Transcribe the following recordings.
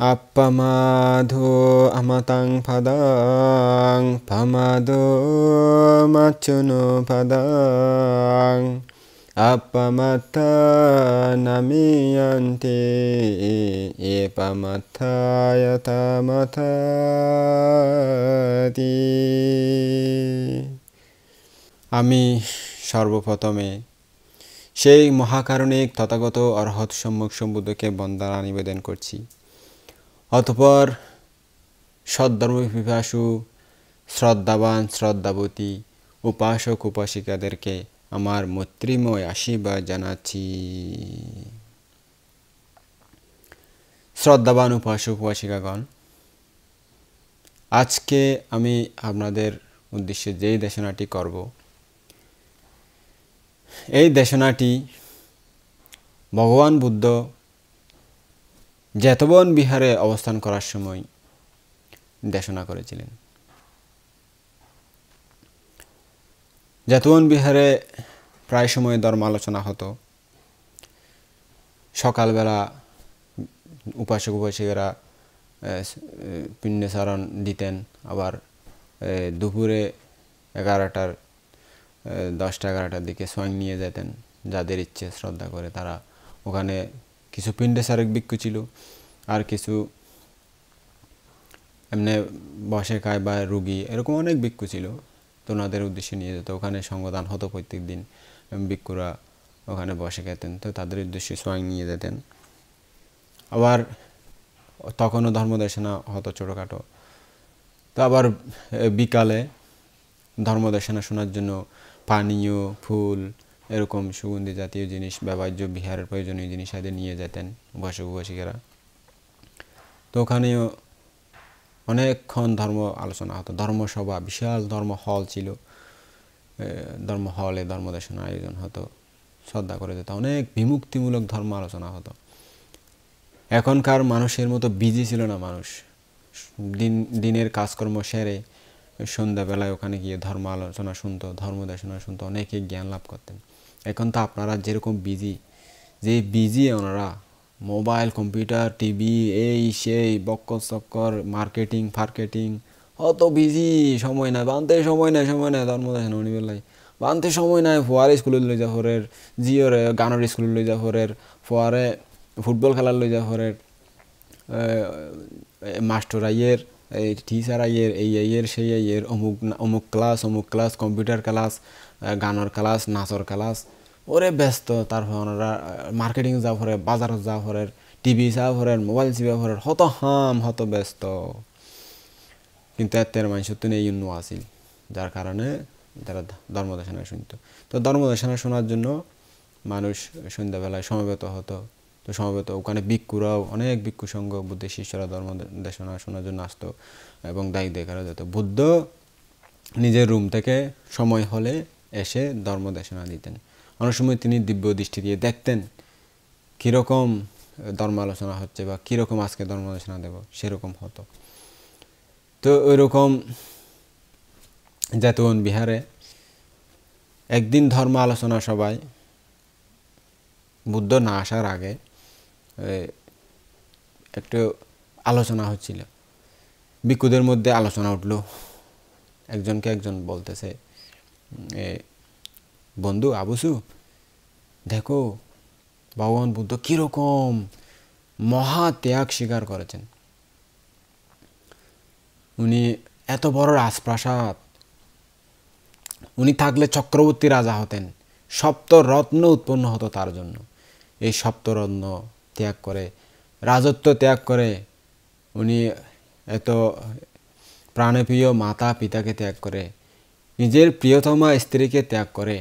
Appamado amatang padang pamado machuno padang appamata namiyanti epamata yatamatati আমি সর্বপ্রথমে সেই মহাকারণিক তথাগত অরহত সম্যক সম্বুদ্ধকে বন্দনা নিবেদন করছি। অতঃপর সদ্ধর্ম পিপাসু শ্রদ্ধাবান শ্রদ্ধাবতী উপাসক উপাসিকাদেরকে আমার মৈত্রীময় আশীর্বাদ জানাচ্ছি। শ্রদ্ধাবান উপাসক উপাসিকাগণ, আজকে আমি আপনাদের উদ্দেশ্যে যেই দেশনাটি করব, এই দেশনাটি ভগবান বুদ্ধ জেতবন বিহারে অবস্থান করার সময় দেশনা করেছিলেন। জেতবন বিহারে প্রায় সময় ধর্ম আলোচনা হতো। সকালবেলা উপাসক উপাসিকারা পিণ্ডচারণ দিতেন, আবার দুপুরে 10টা-11টার দিকে সোয়াং নিয়ে যেতেন। যাদের ইচ্ছে শ্রদ্ধা করে তারা ওখানে, কিছু পিণ্ডচারক ভিক্ষু ছিল, আর কিছু এমনি বসে খায় বা রুগী, এরকম অনেক ভিক্ষু ছিল। তো ওনাদের উদ্দেশ্যে নিয়ে যেত। ওখানে সঙ্গদান হতো প্রত্যেক দিন। ভিক্ষুরা ওখানে বসে খেতেন, তো তাদের উদ্দেশ্যে সোয়াং নিয়ে যেতেন। আবার তখনও ধর্মদেশনা হতো ছোটোখাটো। তো আবার বিকালে ধর্মদেশনা শোনার জন্য পানীয়, ফুল, এরকম সুগন্ধি জাতীয় জিনিস, ব্যবহার্য বিহারের প্রয়োজনীয় জিনিস আদি নিয়ে যেতেন উপাসক উপাসিকারা। তো ওখানেও অনেকক্ষণ ধর্ম আলোচনা হতো। ধর্মসভা, বিশাল ধর্ম হল ছিল। ধর্ম হলে ধর্মদেশনা আয়োজন হতো, শ্রদ্ধা করে যেত। অনেক বিমুক্তিমূলক ধর্ম আলোচনা হতো। এখনকার মানুষের মতো বিজি ছিল না মানুষ। দিনের কাজকর্ম সেরে সন্ধ্যাবেলায় ওখানে গিয়ে ধর্ম আলোচনা শুনতো, ধর্মদেশনা শুনতো, অনেকে জ্ঞান লাভ করতেন। এখন তো আপনারা যেরকম বিজি, যে বিজি ওনারা মোবাইল, কম্পিউটার, টিভি, এই সেই বক্কর চক্কর, মার্কেটিং ফার্কেটিং, অত বিজি, সময় নাই বানতে, সময় নাই ধর্মদেশনা উনিবেলাই বানতে সময় নাই। ফোয়ারে স্কুলে লই যা ফরের, জিওরে গানের স্কুলে লই যা ফরের, ফোয়ারে ফুটবল খেলার লই যা ফরের, মাস্টার আইয়ের, এই টিচার আইয়ের, এই আইয়ের সেই আইয়ের, অমুক ক্লাস, কম্পিউটার ক্লাস, গানের ক্লাস, নাচর ক্লাস, ওরে ব্যস্ত। তারপর ওনারা মার্কেটিং যাওয়া ফরের, বাজার যাওয়া ফরের, টিভি যাওয়া ফরের, মোবাইল চিবা ফরের, হত ব্যস্ত। কিন্তু এর মানুষের তো নেই উন্ন আসিল, যার কারণে তারা ধর্মদেশনা শুনত। তো ধর্মদেশনা শোনার জন্য মানুষ সন্ধ্যাবেলায় সমবেত হতো। তো সমবেত ওখানে ভিক্ষুরাও, অনেক ভিক্ষু সংঘ, বুদ্ধের শিষ্যরা ধর্মদেশনা শোনার জন্য আসতো এবং দায়ী দেখানো যেত। বুদ্ধ নিজের রুম থেকে সময় হলে এসে ধর্মদেশনা দিতেন। অনেক সময় তিনি দিব্য দৃষ্টি দিয়ে দেখতেন কীরকম ধর্ম আলোচনা হচ্ছে বা কীরকম আজকে ধর্মদেশনা দেব, সেরকম হতো। তো ওইরকম জেতবন বিহারে একদিন ধর্ম আলোচনা সভায় বুদ্ধ না আসার আগে একটু আলোচনা হচ্ছিল। ভিক্ষুদের মধ্যে আলোচনা উঠল। একজনকে একজন বলতেছে, বন্ধু আবুসু, দেখো ভগবান বুদ্ধ কীরকম মহা ত্যাগ স্বীকার করেছেন। উনি এত বড় রাজপ্রাসাদ, উনি থাকলে চক্রবর্তী রাজা হতেন, সপ্তরত্ন উৎপন্ন হতো তার জন্য। এই সপ্তরত্ন ত্যাগ করে, রাজত্ব ত্যাগ করে, উনি এত প্রাণপ্রিয় মাতা পিতাকে ত্যাগ করে, নিজের প্রিয়তমা স্ত্রীকে ত্যাগ করে,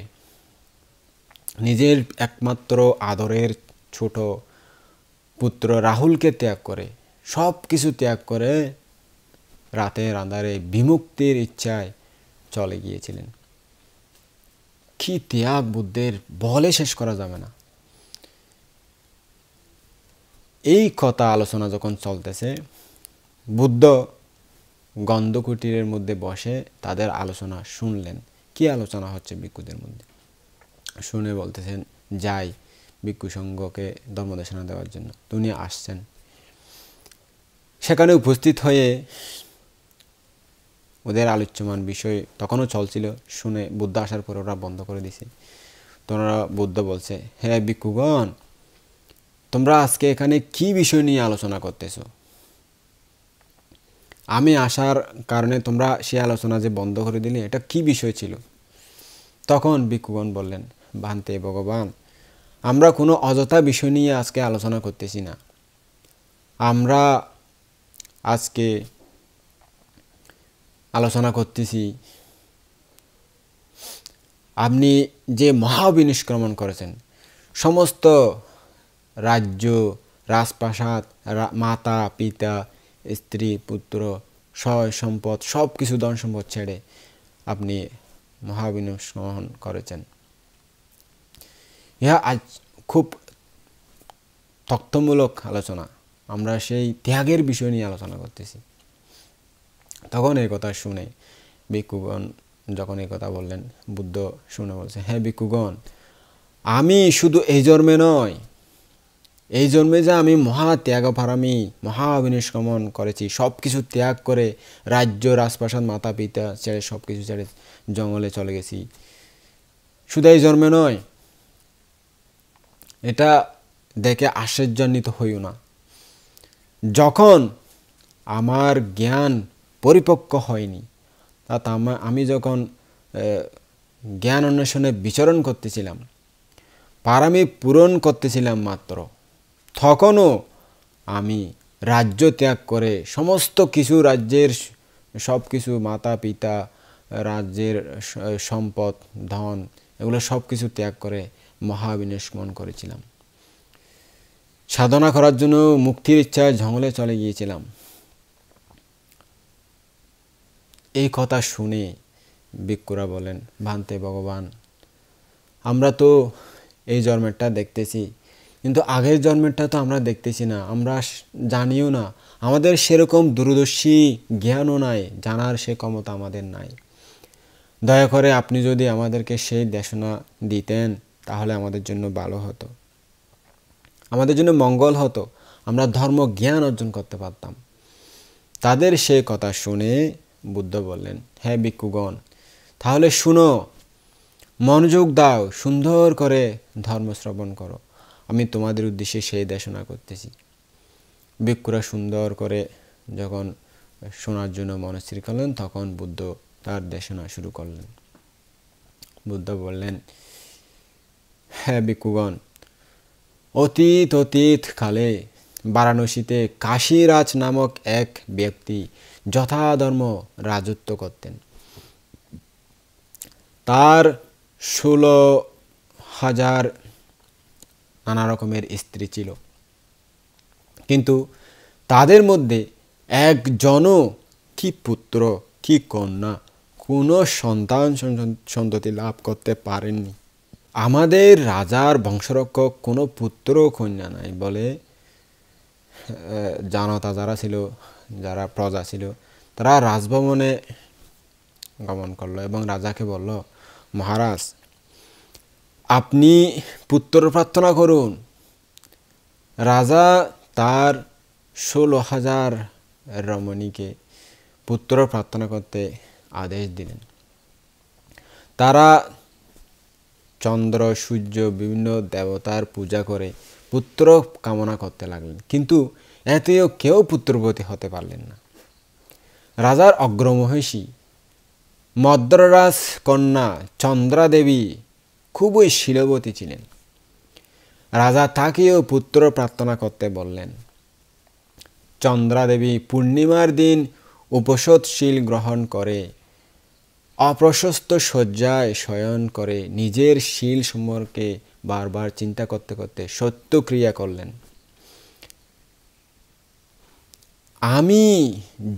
নিজের একমাত্র আদরের ছোট পুত্র রাহুলকে ত্যাগ করে, সব কিছু ত্যাগ করে রাতের আঁধারে বিমুক্তির ইচ্ছায় চলে গিয়েছিলেন। কি ত্যাগ বুদ্ধের, বলে শেষ করা যাবে না। এই কথা আলোচনা যখন চলতেছে, বুদ্ধ গন্ধকুটিরের মধ্যে বসে তাদের আলোচনা শুনলেন। কি আলোচনা হচ্ছে ভিক্ষুদের মধ্যে, শুনে বলতেছেন, যাই ভিক্ষু সংঘকে ধর্মদেশনা দেওয়ার জন্য। উনি আসছেন। সেখানে উপস্থিত হয়ে ওদের আলোচ্যমান বিষয় তখনও চলছিল, শুনে বুদ্ধ আসার পর ওরা বন্ধ করে দিছে। তো ওরা বুদ্ধ বলছে, হ্যাঁ ভিক্ষুগণ, তোমরা আজকে এখানে কি বিষয় নিয়ে আলোচনা করতেছো? আমি আসার কারণে তোমরা সেই আলোচনা যে বন্ধ করে দিলে, এটা কি বিষয় ছিল? তখন ভিক্ষুগণ বললেন, ভান্তে ভগবান, আমরা কোনো অযথা বিষয় নিয়ে আজকে আলোচনা করতেছি না। আমরা আজকে আলোচনা করতেছি আপনি যে মহাবিনিষ্ক্রমণ করেছেন, সমস্ত রাজ্য, রাজপ্রাসাদ, মাতা পিতা, স্ত্রী পুত্র, সয় সম্পদ, সব কিছু ধন সম্পদ ছেড়ে আপনি মহাবিনিষ্ক্রমণ করেছেন। ইহা আজ খুব তথ্যমূলক আলোচনা, আমরা সেই ত্যাগের বিষয় নিয়ে আলোচনা করতেছি। তখন এই কথা শুনে ভিক্ষুগণ যখন এই কথা বললেন, বুদ্ধ শুনে বলছে, হ্যাঁ ভিক্ষুগণ, আমি শুধু এই জন্মে নয়, এই জন্মে যে আমি মহা ত্যাগপরামী, মহাবিনিষ্ক্রমণ করেছি, সব কিছু ত্যাগ করে রাজ্য, রাজপ্রাসাদ, মাতা পিতা ছেড়ে সব কিছু ছেড়ে জঙ্গলে চলে গেছি। শুধু এই জন্মে নয়, এটা দেখে আশ্চর্যান্বিত হইও না। যখন আমার জ্ঞান পরিপক্ক হয়নি, আমি যখন জ্ঞান অন্বেষণে বিচরণ করতেছিলাম, পারামি পূরণ করতেছিলাম মাত্র, তখনও আমি রাজ্য ত্যাগ করে সমস্ত কিছু, রাজ্যের সব কিছু, মাতা পিতা, রাজ্যের সম্পদ, ধন, এগুলো সব কিছু ত্যাগ করে মহাবিনিষ্ক্রমণ করেছিলাম। সাধনা করার জন্য মুক্তির ইচ্ছায় জঙ্গলে চলে গিয়েছিলাম। এই কথা শুনে ভিক্ষুরা বলেন, ভান্তে ভগবান, আমরা তো এই জন্মেরটা দেখতেছি, কিন্তু আগের জন্মেরটা তো আমরা দেখতেছি না, আমরা জানিও না, আমাদের সেরকম দূরদর্শী জ্ঞানও নাই, জানার সে ক্ষমতা আমাদের নাই। দয়া করে আপনি যদি আমাদেরকে সেই দেশনা দিতেন, তাহলে আমাদের জন্য ভালো হতো, আমাদের জন্য মঙ্গল হতো, আমরা ধর্ম জ্ঞান অর্জন করতে পারতাম। তাদের সেই কথা শুনে বুদ্ধ বললেন, হ্যাঁ ভিক্ষুগণ, তাহলে শুনো, মনোযোগ দাও, সুন্দর করে ধর্ম শ্রবণ করো, আমি তোমাদের উদ্দেশ্যে সেই দেশনা করতেছি। ভিক্ষুরা সুন্দর করে যখন শোনার জন্য মনস্থির করলেন, তখন বুদ্ধ তার দেশনা শুরু করলেন। বুদ্ধ বললেন, হ্যাঁ ভিক্ষুগণ, অতীত কালে বারাণসীতে কাশীরাজ নামক এক ব্যক্তি যথাধর্ম রাজত্ব করতেন। তার 16,000 নানা রকমের স্ত্রী ছিল, কিন্তু তাদের মধ্যে একজনও কি পুত্র কি কন্যা, কোনো সন্তান সন্ততি লাভ করতে পারেননি। আমাদের রাজার বংশরক্ষক কোনো পুত্র কন্যা নাই বলে জনতা যারা ছিল, যারা প্রজা ছিল, তারা রাজভবনে গমন করলো এবং রাজাকে বলল, মহারাজ, আপনি পুত্র প্রার্থনা করুন। রাজা তার 16,000 রমণীকে পুত্র প্রার্থনা করতে আদেশ দিলেন। তারা চন্দ্র, সূর্য, বিভিন্ন দেবতার পূজা করে পুত্র কামনা করতে লাগলেন, কিন্তু এতেও কেউ পুত্রবতী হতে পারলেন না। রাজার অগ্রমহিষী মদ্ররাজ কন্যা চন্দ্রা দেবী খুবই শীলবতী ছিলেন। রাজা তাকেও পুত্র প্রার্থনা করতে বললেন। চন্দ্রা দেবী পূর্ণিমার দিন উপসৎশীল গ্রহণ করে অপ্রশস্ত শয্যায় শয়ন করে নিজের শীল সম্পর্কে বারবার চিন্তা করতে করতে সত্য ক্রিয়া করলেন। আমি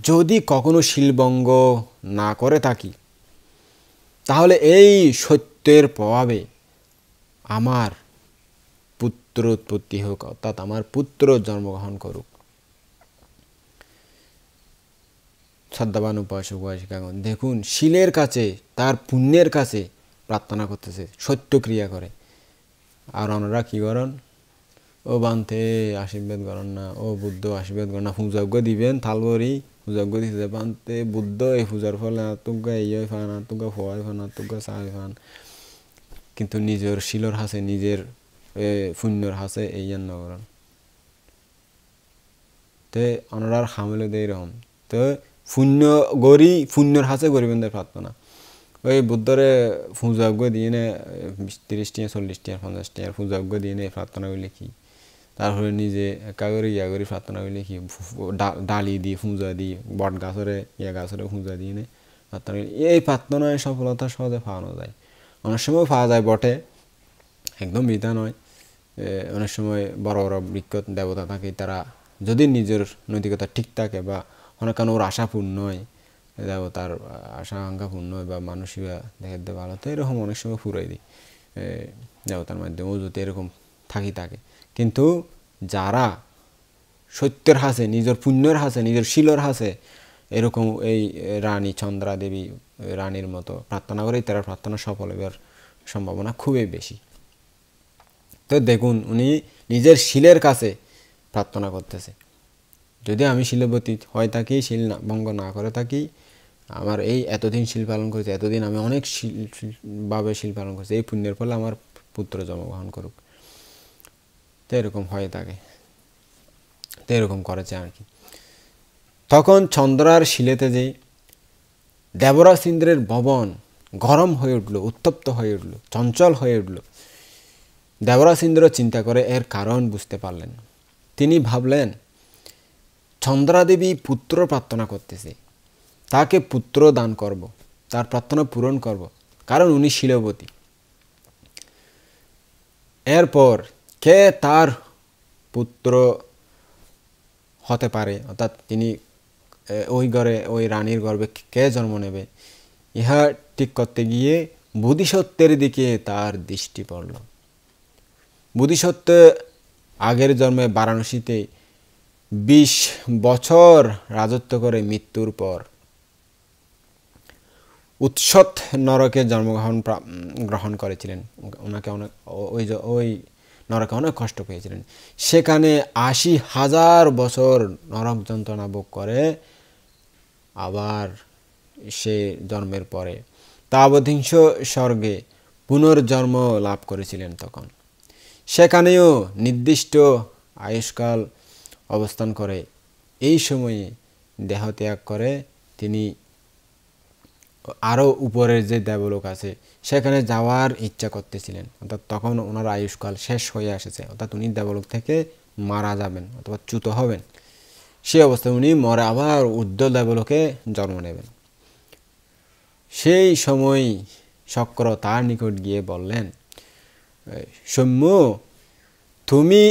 যদি কখনো শীলভঙ্গ না করে থাকি, তাহলে এই সত্যের প্রভাবে আমার পুত্র উৎপত্তি হোক, অর্থাৎ আমার পুত্র জন্মগ্রহণ করুক। শ্রদ্ধাবান উপাসক উপাসিকাগণ দেখুন, শীলের কাছে, তার পুণ্যের কাছে প্রার্থনা করতেছে, সত্য ক্রিয়া করে। আর ওনারা কি করেন? ও বানতে আশীর্বাদ করেন না, ও বুদ্ধ আশীর্বাদ করেন না, পূজাজ্ঞ দিবেন থালবরি পূজাজ্ঞ দিতে বানতে বুদ্ধ এই পূজার ফলে আতুগা এই ফান আতুগা ফোয়াই ফান আতুগা চাই ফান, কিন্তু নিজের শিলর হাসে নিজের পুণ্যর হাসে এই জন্য করেন তে অনারার হামলে দেয় এরকম। তো পুণ্য গড়ি পুণ্যর হাসে গরিবেন্দ্র প্রার্থনা ওই বুদ্ধরে পূজাজ্ঞ দিয়ে নে 30 টিয়া 40 টিয়া 50 টিয়ার পূজাজ্ঞ দিয়ে নে প্রার্থনা করলে কি, তারপরে নিজে একা করে ইয়া করি প্রার্থনা করলে কি, ডালি দিয়ে পূজা দিয়ে বট গাছরে ইয়া গাছরে পূজা দিয়ে নে প্রার্থনা করলে এই প্রার্থনায় সফলতা সহজে পাওয়ানো যায়। অনেক সময় পাওয়া যায় বটে, একদম বিধা নয়। অনেক সময় বড় বড় বৃক্ষ দেবতা থাকে, তারা যদি নিজের নৈতিকতা ঠিক থাকে বা অনেক কারণ ওর আশা পূর্ণ হয়, দেবতার আশা আকাঙ্ক্ষা পূর্ণ হয় বা মানসিকা দেখে ভালো, তো এরকম অনেক সময় ফুরাই দিই দেবতার মাধ্যমে যদি এরকম থাকে। কিন্তু যারা সত্যের হাসে নিজের পুণ্যের হাসে নিজের শিলর হাসে এরকম এই রানী চন্দ্রা দেবী রানীর মতো প্রার্থনা করেই তারা প্রার্থনা সফল হবার সম্ভাবনা খুবই বেশি। তো দেখুন উনি নিজের শিলের কাছে প্রার্থনা করতেছে, যদি আমি শিলবতী হয় থাকি, শিল ভঙ্গ না করে থাকি, আমার এই এতদিন শিল পালন করেছে, এতদিন আমি অনেক ভাবে শিল পালন করেছি, এই পুণ্যের ফলে আমার পুত্র জন্মগ্রহণ করুক, তো এরকম হয়ে থাকে, তো এরকম করেছে আর কি। তখন চন্দ্রার শিলেতে যে দেবরাজ ইন্দ্রের ভবন গরম হয়ে উঠল, উত্তপ্ত হয়ে উঠল, চঞ্চল হয়ে উঠল। দেবরাজ ইন্দ্র চিন্তা করে এর কারণ বুঝতে পারলেন। তিনি ভাবলেন চন্দ্রাদেবী পুত্র প্রার্থনা করতেছে, তাকে পুত্র দান করব, তার প্রার্থনা পূরণ করব, কারণ উনি শিলবতী। এরপর কে তার পুত্র হতে পারে, অর্থাৎ তিনি ওই ঘরে ওই রানীর গর্ভে কে জন্ম নেবে, ইহা ঠিক করতে গিয়ে বোধিসত্ত্বের দিকে তার দৃষ্টি পড়ল। বোধিসত্ত্ব আগের জন্মে বারাণসীতে 20 বছর রাজত্ব করে মৃত্যুর পর উৎসত নরকে গ্রহণ করেছিলেন। ওনাকে অনেক ওই নরকে অনেক কষ্ট পেয়েছিলেন। সেখানে 80,000 বছর নরক যন্ত্রণা ভোগ করে আবার সে জন্মের পরে তাবধিংস স্বর্গে পুনর্জন্ম লাভ করেছিলেন। তখন সেখানেও নির্দিষ্ট আয়ুষ্কাল অবস্থান করে এই সময়ে দেহত্যাগ করে তিনি আরও উপরের যে দেবলোক আছে সেখানে যাওয়ার ইচ্ছা করতেছিলেন, অর্থাৎ তখন ওনার আয়ুষ্কাল শেষ হয়ে আসেছে, অর্থাৎ উনি দেবলোক থেকে মারা যাবেন অথবা চ্যুত হবেন। সেই অবস্থায় উনি মরে আবার ঊর্ধ্ব দেবলোকে জন্ম নেবেন। সেই সময় শক্র তার নিকট গিয়ে বললেন, সৌম্য, তুমি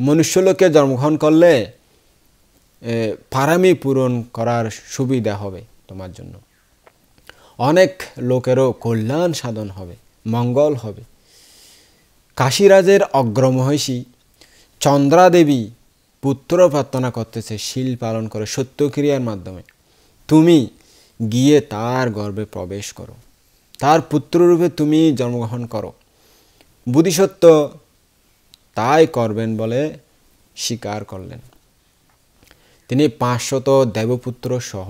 মনুষ্যলোকে জন্মগ্রহণ করলে পারামি পূরণ করার সুবিধা হবে, তোমার জন্য অনেক লোকেরও কল্যাণ সাধন হবে, মঙ্গল হবে। কাশীরাজের অগ্রমহিষী চন্দ্রাদেবী পুত্র প্রার্থনা করতেছে শিল পালন করে সত্যক্রিয়ার মাধ্যমে, তুমি গিয়ে তার গর্ভে প্রবেশ করো, তার পুত্ররূপে তুমি জন্মগ্রহণ করো। বোধিসত্ত্ব তাই করবেন বলে স্বীকার করলেন। তিনি 500 দেবপুত্র সহ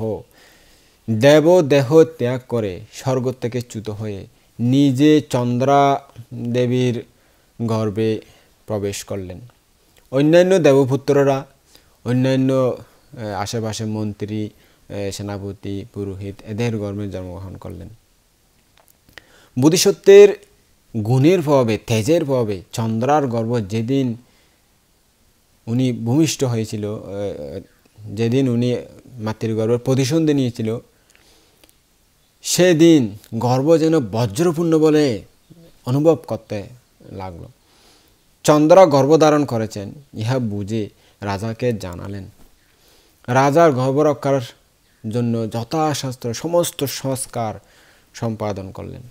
দেবদেহ ত্যাগ করে স্বর্গ থেকে চ্যুত হয়ে নিজে চন্দ্রা দেবীর গর্ভে প্রবেশ করলেন। অন্যান্য দেবপুত্ররা অন্যান্য আশেপাশে মন্ত্রী, সেনাপতি, পুরোহিত এদের গর্ভে জন্মগ্রহণ করলেন। বোধিসত্ত্বের গুণের প্রভাবে, তেজের প্রভাবে চন্দ্রার গর্ভ যেদিন উনি ভূমিষ্ঠ হয়েছিল, যেদিন উনি মাতৃগর্ভের প্রতিসন্ধি নিয়েছিল, সেদিন গর্ভ যেন বজ্রপূর্ণ বলে অনুভব করতে লাগল। চন্দ্রা গর্ভধারণ করেছেন ইহা বুঝে রাজাকে জানালেন। রাজার গর্ভ রক্ষার জন্য যথাশাস্ত্র সমস্ত সংস্কার সম্পাদন করলেন।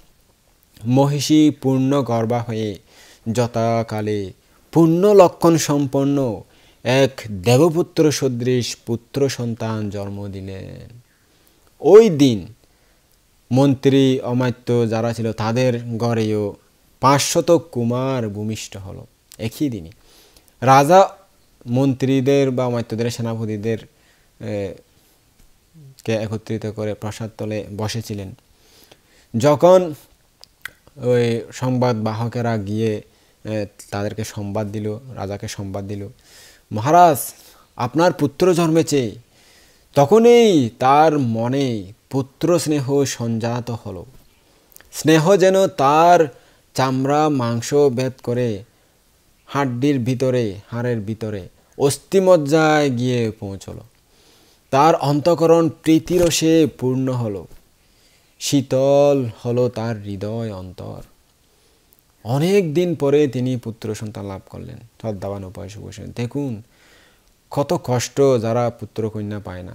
মহিষী পূর্ণ গর্ভা হয়ে যথাকালে পূর্ণ লক্ষণ সম্পন্ন এক দেবপুত্র সদৃশ পুত্র সন্তান জন্ম দিলেন। ওই দিন মন্ত্রী অমাত্য যারা ছিল তাদের ঘরেও 500 কুমার ভূমিষ্ঠ হলো একই দিনে। রাজা মন্ত্রীদের বা অমাত্যদের সেনাপতিদের কে একত্রিত করে প্রাসাদ তলে বসেছিলেন। যখন ওই সংবাদ বাহকেরা গিয়ে তাদেরকে সংবাদ দিল, রাজাকে সংবাদ দিল, মহারাজ আপনার পুত্র জন্মেছে, তখনই তার মনে পুত্র স্নেহ সঞ্জাত হলো। স্নেহ যেন তার চামড়া মাংস ভেদ করে হাড্ডির ভিতরে, হাড়ের ভিতরে অস্থিমজ্জায় গিয়ে পৌঁছলো। তার অন্তঃকরণ প্রীতিরসে পূর্ণ হলো, শীতল হলো তার হৃদয় অন্তর। অনেক দিন পরে তিনি পুত্র সন্তান লাভ করলেন। শ্রদ্ধাবান উপাসক বসেন, দেখুন কত কষ্ট যারা পুত্র কন্যা পায় না।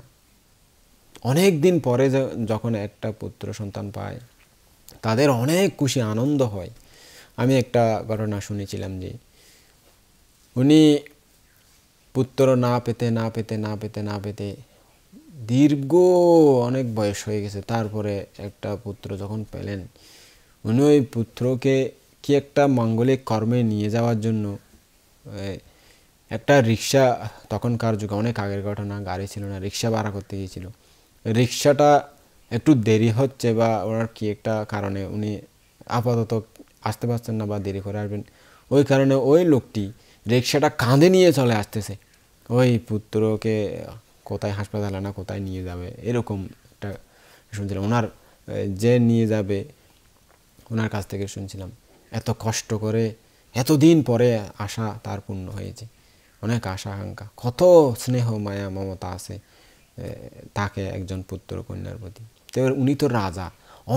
অনেক দিন পরে যখন একটা পুত্র সন্তান পায় তাদের অনেক খুশি আনন্দ হয়। আমি একটা ঘটনা শুনেছিলাম যে উনি পুত্র না পেতে না পেতে না পেতে না পেতে দীর্ঘ অনেক বয়স হয়ে গেছে, তারপরে একটা পুত্র যখন পেলেন, উনি ওই পুত্রকে কি একটা মাঙ্গলিক কর্মে নিয়ে যাওয়ার জন্য একটা রিক্সা, তখনকার যুগে অনেক আগের ঘটনা, গাড়ি ছিল না, রিক্সা ভাড়া করতে গিয়েছিল। রিক্সাটা একটু দেরি হচ্ছে বা ওনার কি একটা কারণে উনি আপাতত আসতে পারছেন না বা দেরি করে আসবেন, ওই কারণে ওই লোকটি রিক্সাটা কাঁধে নিয়ে চলে আসতেছে। ওই পুত্রকে কোথায় হাসপাতালে না কোথায় নিয়ে যাবে এরকম একটা শুনছিলাম। ওনার যে নিয়ে যাবে ওনার কাছ থেকে শুনছিলাম এত কষ্ট করে এতদিন পরে আশা তার পূর্ণ হয়েছে। অনেক আশা আকাঙ্ক্ষা, কত স্নেহ মায়া মমতা আছে তাকে একজন পুত্র কন্যার প্রতি। তো উনি তো রাজা,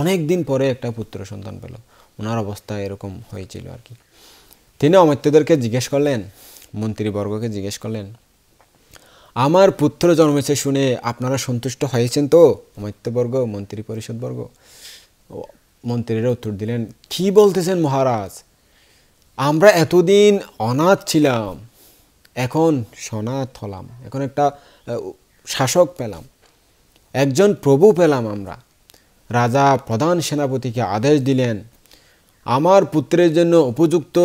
অনেক দিন পরে একটা পুত্র সন্তান পেল, ওনার অবস্থা এরকম হয়েছিল আর কি। তিনি অমাত্যদেরকে জিজ্ঞেস করলেন, মন্ত্রীবর্গকে জিজ্ঞেস করলেন, আমার পুত্র জন্মেছে শুনে আপনারা সন্তুষ্ট হয়েছেন তো? অমাত্যবর্গ, মন্ত্রী পরিষদবর্গ, মন্ত্রীরা উত্তর দিলেন, কি বলতেছেন মহারাজ, আমরা এতদিন অনাথ ছিলাম, এখন সনাথ হলাম, এখন একটা শাসক পেলাম, একজন প্রভু পেলাম আমরা। রাজা প্রধান সেনাপতিকে আদেশ দিলেন, আমার পুত্রের জন্য উপযুক্ত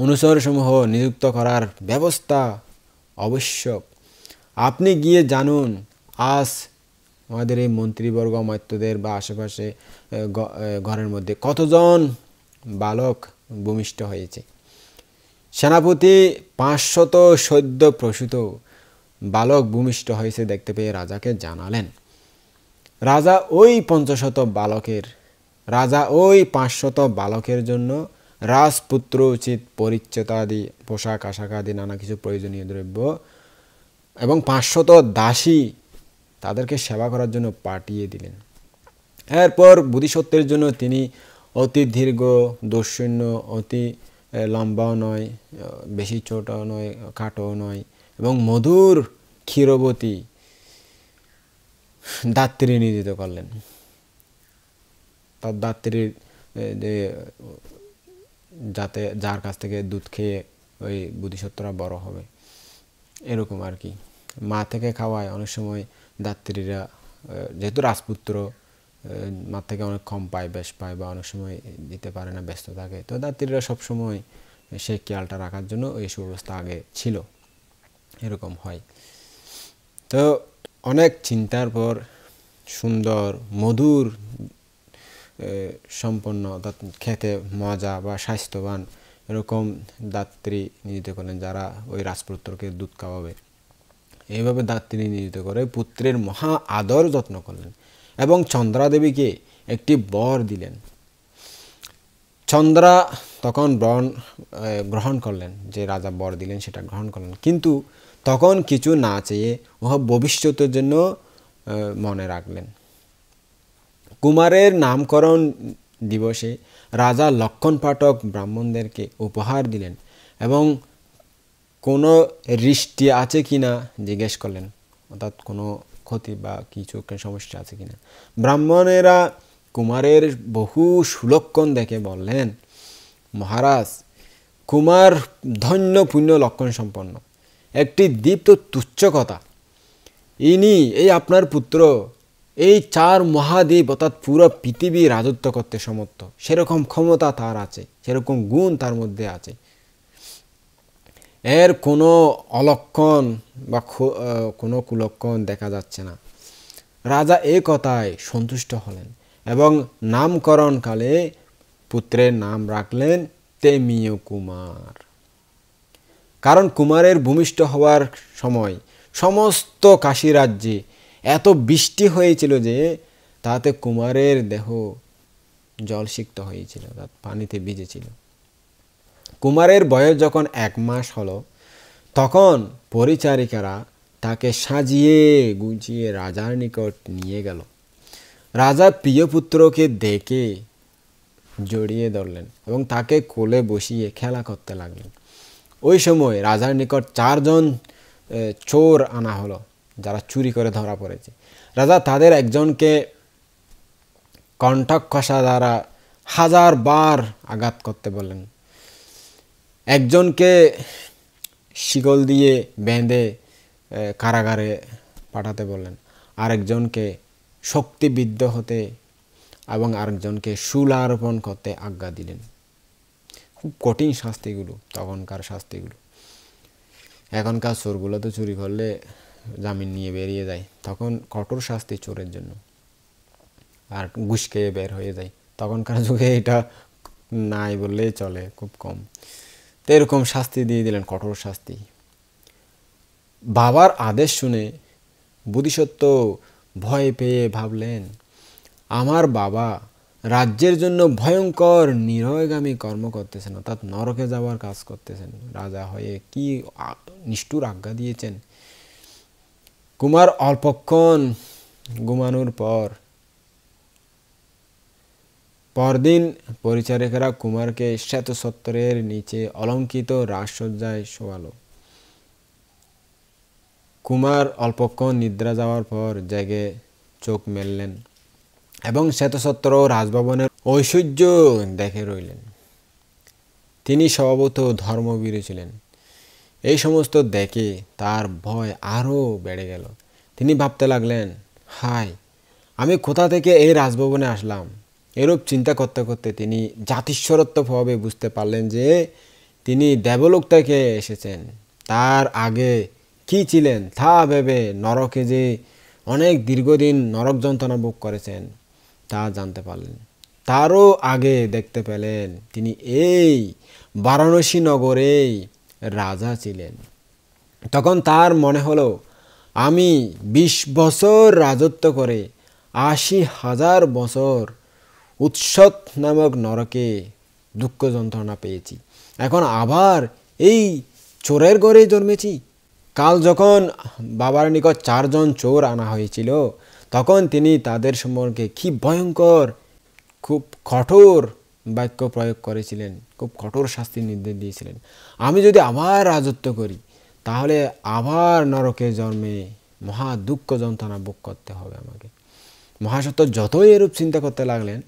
অনুচরসমূহ নিযুক্ত করার ব্যবস্থা আবশ্যক। আপনি গিয়ে জানুন আজ আমাদের এই মন্ত্রীবর্গ অমাত্যদের বা আশেপাশে ঘরের মধ্যে কতজন বালক ভূমিষ্ঠ হয়েছে। সেনাপতি 500 সদ্য প্রসূত বালক ভূমিষ্ঠ হয়েছে দেখতে পেয়ে রাজাকে জানালেন। রাজা ওই 500 বালকের জন্য রাজপুত্র উচিত পরিচ্ছদাদি, পোশাক আশাক আদি নানা কিছু প্রয়োজনীয় দ্রব্য এবং 500 দাসী তাদেরকে সেবা করার জন্য পাঠিয়ে দিলেন। এরপর বোধিসত্ত্বের জন্য তিনি অতি দীর্ঘ, দর্শন্য, অতি লম্বাও নয়, বেশি ছোট নয়, খাটো নয় এবং মধুর ক্ষীরবতী দাত্রী নিয়োজিত করলেন। তার দাত্রীর যাতে যার কাছ থেকে দুধ খেয়ে ওই বোধিসত্ত্বরা বড় হবে এরকম আর কি। মা থেকে খাওয়ায় অনেক সময় দাত্রীরা, যেহেতু রাজপুত্র মা থেকে অনেক কম পায়, বেশ পায় বা অনেক সময় দিতে পারে না, ব্যস্ত থাকে, তো দাত্রীরা সবসময় সেই খেয়ালটা রাখার জন্য এই সুব্যবস্থা আগে ছিল, এরকম হয়। তো অনেক চিন্তার পর সুন্দর মধুর সম্পন্ন, অর্থাৎ খেতে মজা বা স্বাস্থ্যবান এরকম দাত্রী নিয়োজিত করলেন যারা ওই রাজপুত্রকে দুধ খাওয়াবে। এইভাবে দাত্রী নিয়োজিত করে পুত্রের মহা আদর যত্ন করলেন এবং চন্দ্রা দেবীকে একটি বর দিলেন। চন্দ্রা তখন গ্রহণ করলেন, যে রাজা বর দিলেন সেটা গ্রহণ করলেন, কিন্তু তখন কিছু না চেয়ে উহা ভবিষ্যতের জন্য মনে রাখলেন। কুমারের নামকরণ দিবসে রাজা লক্ষণ পাঠক ব্রাহ্মণদেরকে উপহার দিলেন এবং কোনো হৃষ্টি আছে কিনা জিজ্ঞেস করলেন, অর্থাৎ কোনো ক্ষতি বা কিছু সমস্যা আছে কিনা। ব্রাহ্মণেরা কুমারের বহু সুলক্ষণ দেখে বললেন, মহারাজ কুমার ধন্য পুণ্য লক্ষণ সম্পন্ন, একটি দীপ্ত তুচ্ছ কথা, ইনি এই আপনার পুত্র এই 4 মহাদ্বীপ অর্থাৎ পুরো পৃথিবী রাজত্ব করতে সমর্থ, সেরকম ক্ষমতা তার আছে, সেরকম গুণ তার মধ্যে আছে। এর কোনো অলক্ষণ বা কোনো কুলক্ষণ দেখা যাচ্ছে না। রাজা এই কথায় সন্তুষ্ট হলেন এবং নামকরণকালে পুত্রের নাম রাখলেন তেমিয় কুমার। কারণ কুমারের ভূমিষ্ঠ হওয়ার সময় সমস্ত কাশী রাজ্যে এত বৃষ্টি হয়েছিল যে তাতে কুমারের দেহ জলসিক্ত হয়েছিল, পানিতে ভিজেছিল। কুমারের বয়স যখন 1 মাস হলো, তখন পরিচারিকারা তাকে সাজিয়ে গুছিয়ে রাজার নিকট নিয়ে গেল। রাজা প্রিয় পুত্রকে দেখে জড়িয়ে ধরলেন এবং তাকে কোলে বসিয়ে খেলা করতে লাগলেন। ওই সময় রাজার নিকট 4 জন চোর আনা হলো, যারা চুরি করে ধরা পড়েছে। রাজা তাদের একজনকে কণ্ঠক কষা দ্বারা 1000 বার আঘাত করতে বললেন, একজনকে শিকল দিয়ে বেঁধে কারাগারে পাঠাতে বললেন, আরেকজনকে শক্তিবিদ্ধ হতে এবং আরেকজনকে শূলার্পণ করতে আজ্ঞা দিলেন। খুব কঠিন শাস্তিগুলো, তখনকার শাস্তিগুলো। এখনকার চোরগুলো তো চুরি করলে জামিন নিয়ে বেরিয়ে যায়, তখন কঠোর শাস্তি চোরের জন্য, আর ঘুষ খেয়ে বের হয়ে যায়। তখনকার যুগে এটা নাই বললেই চলে, খুব কম। তো এরকম শাস্তি দিয়ে দিলেন, কঠোর শাস্তি। বাবার আদেশ শুনে বোধিসত্ত্ব ভয় পেয়ে ভাবলেন, আমার বাবা রাজ্যের জন্য ভয়ঙ্কর নিরয়গামী কর্ম করতেছেন, অর্থাৎ নরকে যাওয়ার কাজ করতেছেন। রাজা হয়ে কি নিষ্ঠুর আজ্ঞা দিয়েছেন। কুমার অল্পক্ষণ ঘুমানোর পরদিন পরিচারিকারা কুমারকে শ্বেতসত্তরের নিচে অলঙ্কিত রাজসজ্জায় শোয়ালো। কুমার অল্পক্ষণ নিদ্রা যাওয়ার পর জেগে চোখ মেললেন এবং শ্বেতসত্তর ও রাজভবনের ঐশ্বর্য দেখে রইলেন। তিনি স্বভাবত ধর্মভীরু ছিলেন। এই সমস্ত দেখে তার ভয় আরও বেড়ে গেল। তিনি ভাবতে লাগলেন, হায়, আমি কোথা থেকে এই রাজভবনে আসলাম। এরূপ চিন্তা করতে করতে তিনি জাতিস্বরত্বভাবে বুঝতে পারলেন যে তিনি দেবলোক থেকে এসেছেন। তার আগে কি ছিলেন তা ভেবে নরকে যে অনেক দীর্ঘদিন নরক যন্ত্রণা ভোগ করেছেন তা জানতে পারলেন। তারও আগে দেখতে পেলেন তিনি এই বারাণসী নগরেই রাজা ছিলেন। তখন তার মনে হলো, আমি 20 বছর রাজত্ব করে 80,000 বছর উৎসত নামক নরকে দুঃখ যন্ত্রণা পেয়েছি। এখন আবার এই চোরের ঘরে জন্মেছি। কাল যখন বাবার নিকট 4 জন চোর আনা হয়েছিল, তখন তিনি তাদের সম্পর্কে কি ভয়ঙ্কর, খুব কঠোর বাক্য প্রয়োগ করেছিলেন, খুব কঠোর শাস্তির নির্দেশ দিয়েছিলেন। আমি যদি আবার রাজত্ব করি, তাহলে আবার নরকে জন্মে মহা দুঃখ যন্ত্রণা ভোগ করতে হবে আমাকে। মহাসত্য যতই এরূপ চিন্তা করতে লাগলেন,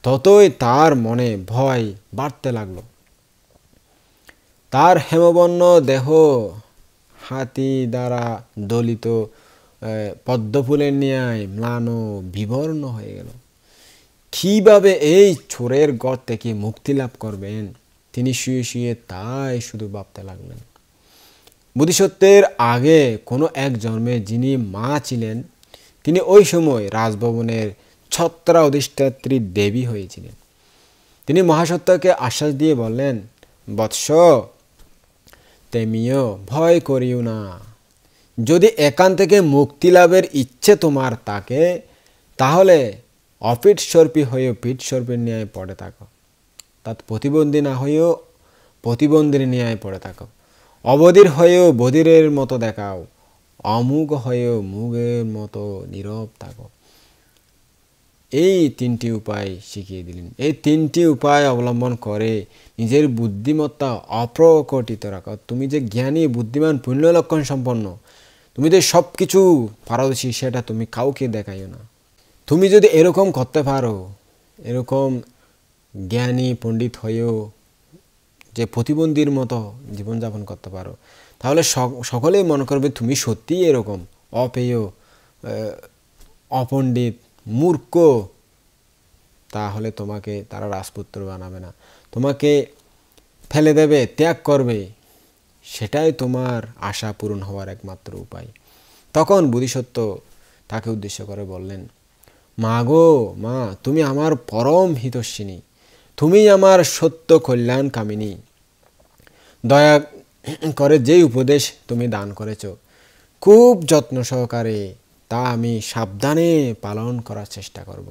ততই তার মনে ভয় বাড়তে লাগলো। তার হেমবর্ণ দেহ হাতি দ্বারা দলিত পদ্মফুলের ন্যায় ম্লান বিবর্ণ হয়ে গেল। কিভাবে এই চোরের ঘর থেকে মুক্তি লাভ করবেন, তিনি শুয়ে শুয়ে তাই শুধু ভাবতে লাগলেন। বোধিসত্ত্বের আগে কোনো এক জন্মে যিনি মা ছিলেন, তিনি ওই সময় রাজভবনের ছত্রা অধিষ্ঠাত্রী দেবী হয়েছিলেন। তিনি মহাসত্যকে আশ্বাস দিয়ে বললেন, বৎস, তেমিও ভয় করিও না। যদি এখান থেকে মুক্তি লাভের ইচ্ছে তোমার থাকে, তাহলে অপিঠ সর্পী হয়েও পিঠ সর্পের ন্যায় পড়ে থাকো, তাত প্রতিবন্ধী না হয়েও প্রতিবন্ধীর ন্যায় পড়ে থাকো, অবধির হয়েও বধিরের মতো দেখাও, অমুগ হয়েও মুগের মতো নীরব থাকো। এই 3টি উপায় শিখিয়ে দিলেন। এই 3টি উপায় অবলম্বন করে নিজের বুদ্ধিমত্তা অপ্রকটিত রাখো। তুমি যে জ্ঞানী, বুদ্ধিমান, পুণ্য লক্ষণ সম্পন্ন, তুমি যে সব কিছু পারদর্শী, সেটা তুমি কাউকে দেখাইও না। তুমি যদি এরকম করতে পারো, এরকম জ্ঞানী পণ্ডিত হয়েও যে প্রতিবন্ধীর মতো জীবনযাপন করতে পারো, তাহলে সকলেই মনে করবে তুমি সত্যিই এরকম অপেয়, অপণ্ডিত, মূর্খ। তাহলে তোমাকে তারা রাজপুত্র বানাবে না, তোমাকে ফেলে দেবে, ত্যাগ করবে। সেটাই তোমার আশা পূরণ হওয়ার একমাত্র উপায়। তখন বোধিসত্ত্ব তাকে উদ্দেশ্য করে বললেন, মা গো মা, তুমি আমার পরম হিতৈষিণী, তুমি আমার সত্য কল্যাণ কামিনী। দয়া করে যেই উপদেশ তুমি দান করেছ, খুব যত্ন সহকারে তা আমি সাবধানে পালন করার চেষ্টা করব।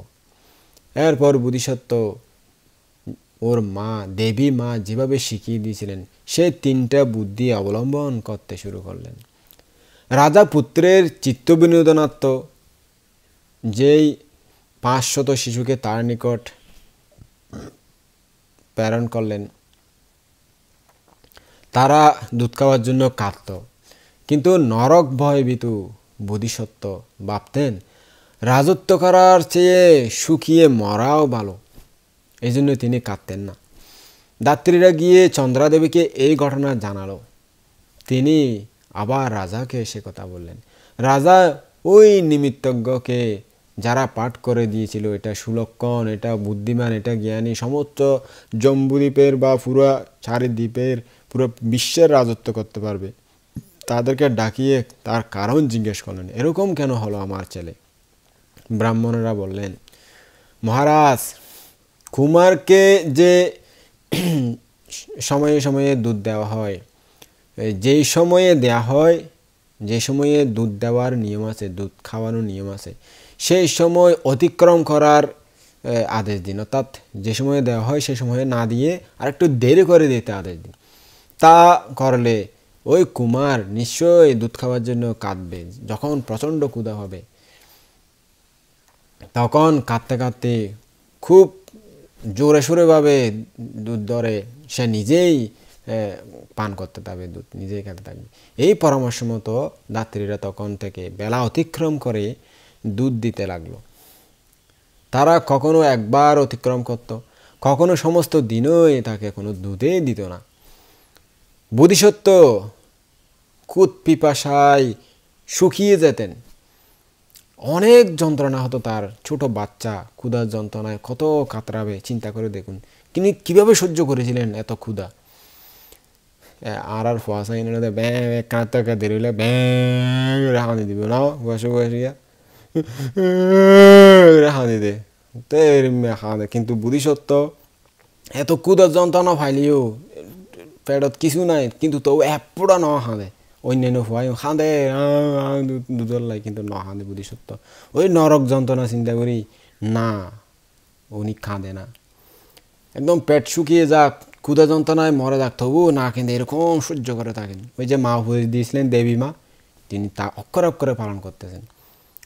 এরপর বোধিসত্ত্ব ওর মা, দেবী মা যেভাবে শিখিয়ে দিয়েছিলেন, সে 3টা বুদ্ধি অবলম্বন করতে শুরু করলেন। রাজা পুত্রের চিত্ত বিনোদনার্থ যেই 500 শিশুকে তার নিকট প্রেরণ করলেন, তারা দুধ খাওয়ার জন্য কাঁদত। কিন্তু নরক ভয়ভীত বোধিসত্ত্ব ভাবতেন, রাজত্ব করার চেয়ে শুকিয়ে মরাও ভালো। এই জন্য তিনি কাঁদতেন না। দাত্রীরা গিয়ে চন্দ্রাদেবীকে এই ঘটনা জানালো। তিনি আবার রাজাকে সে কথা বললেন। রাজা ওই নিমিত্তজ্ঞকে, যারা পাঠ করে দিয়েছিল এটা সুলক্ষণ, এটা বুদ্ধিমান, এটা জ্ঞানী, সমস্ত জম্বুদ্বীপের বা পুরো চারিদ্বীপের পুরো বিশ্বের রাজত্ব করতে পারবে, তাদেরকে ডাকিয়ে তার কারণ জিজ্ঞেস করলেন, এরকম কেন হলো আমার ছেলে? ব্রাহ্মণেরা বললেন, মহারাজ, কুমারকে যে সময়ে সময়ে দুধ দেওয়া হয়, যেই সময়ে দেওয়া হয়, যে সময়ে দুধ দেওয়ার নিয়ম আছে, দুধ খাওয়ানোর নিয়ম আছে, সেই সময় অতিক্রম করার আদেশ দিন। অর্থাৎ যে সময়ে দেওয়া হয় সে সময়ে না দিয়ে আর একটু দেরি করে দিতে আদেশ দিন। তা করলে ওই কুমার নিশ্চয়ই দুধ খাওয়ার জন্য কাঁদবে। যখন প্রচণ্ড ক্ষুধা হবে, তখন কাঁদতে কাঁদতে খুব জোরে সোরেভাবে দুধ ধরে সে নিজেই পান করতে থাকবে, দুধ নিজেই খেতে থাকবে। এই পরামর্শ মতো দাত্রীরা তখন থেকে বেলা অতিক্রম করে দুধ দিতে লাগলো। তারা কখনো একবার অতিক্রম করত, কখনো সমস্ত দিনই তাকে কোনো দুধেই দিত না। বোধিসত্ত্ব কুত পিপাসায় শুকিয়ে যেতেন। অনেক যন্ত্রণা হতো তার। ছোট বাচ্চা ক্ষুধার যন্ত্রণায় কত কাতরাবে চিন্তা করে দেখুন। তিনি কিভাবে সহ্য করেছিলেন এত ক্ষুধা। আর ফোয়াশা এনে ব্যাঁ কাঁদতে কাঁদতে রইলে ব্যাঁ হানি দিবে না, বসে বসিয়া হানি দে তো হাঁদে। কিন্তু বোধিসত্ত্ব এত ক্ষুধার যন্ত্রণা ফাইলিও পেটত কিছু নাই, কিন্তু তো এপড়া ন হাঁদে। অন্যান্য হওয়াই হাঁদে দুধর লাই, কিন্তু ন হাঁদে বোধিসত্ত্ব। ওই নরক যন্ত্রণা চিন্তা করি না, উনি কাঁদে না। একদম পেট শুকিয়ে যাক, ক্ষুধা যন্ত্রণায় মরে যাক, তবু না কিন্তু এরকম সহ্য করে থাকেন। ওই যে মা উপদেশ দিয়েছিলেন দেবী মা, তিনি তা অক্ষরে অক্ষরে পালন করতেছেন,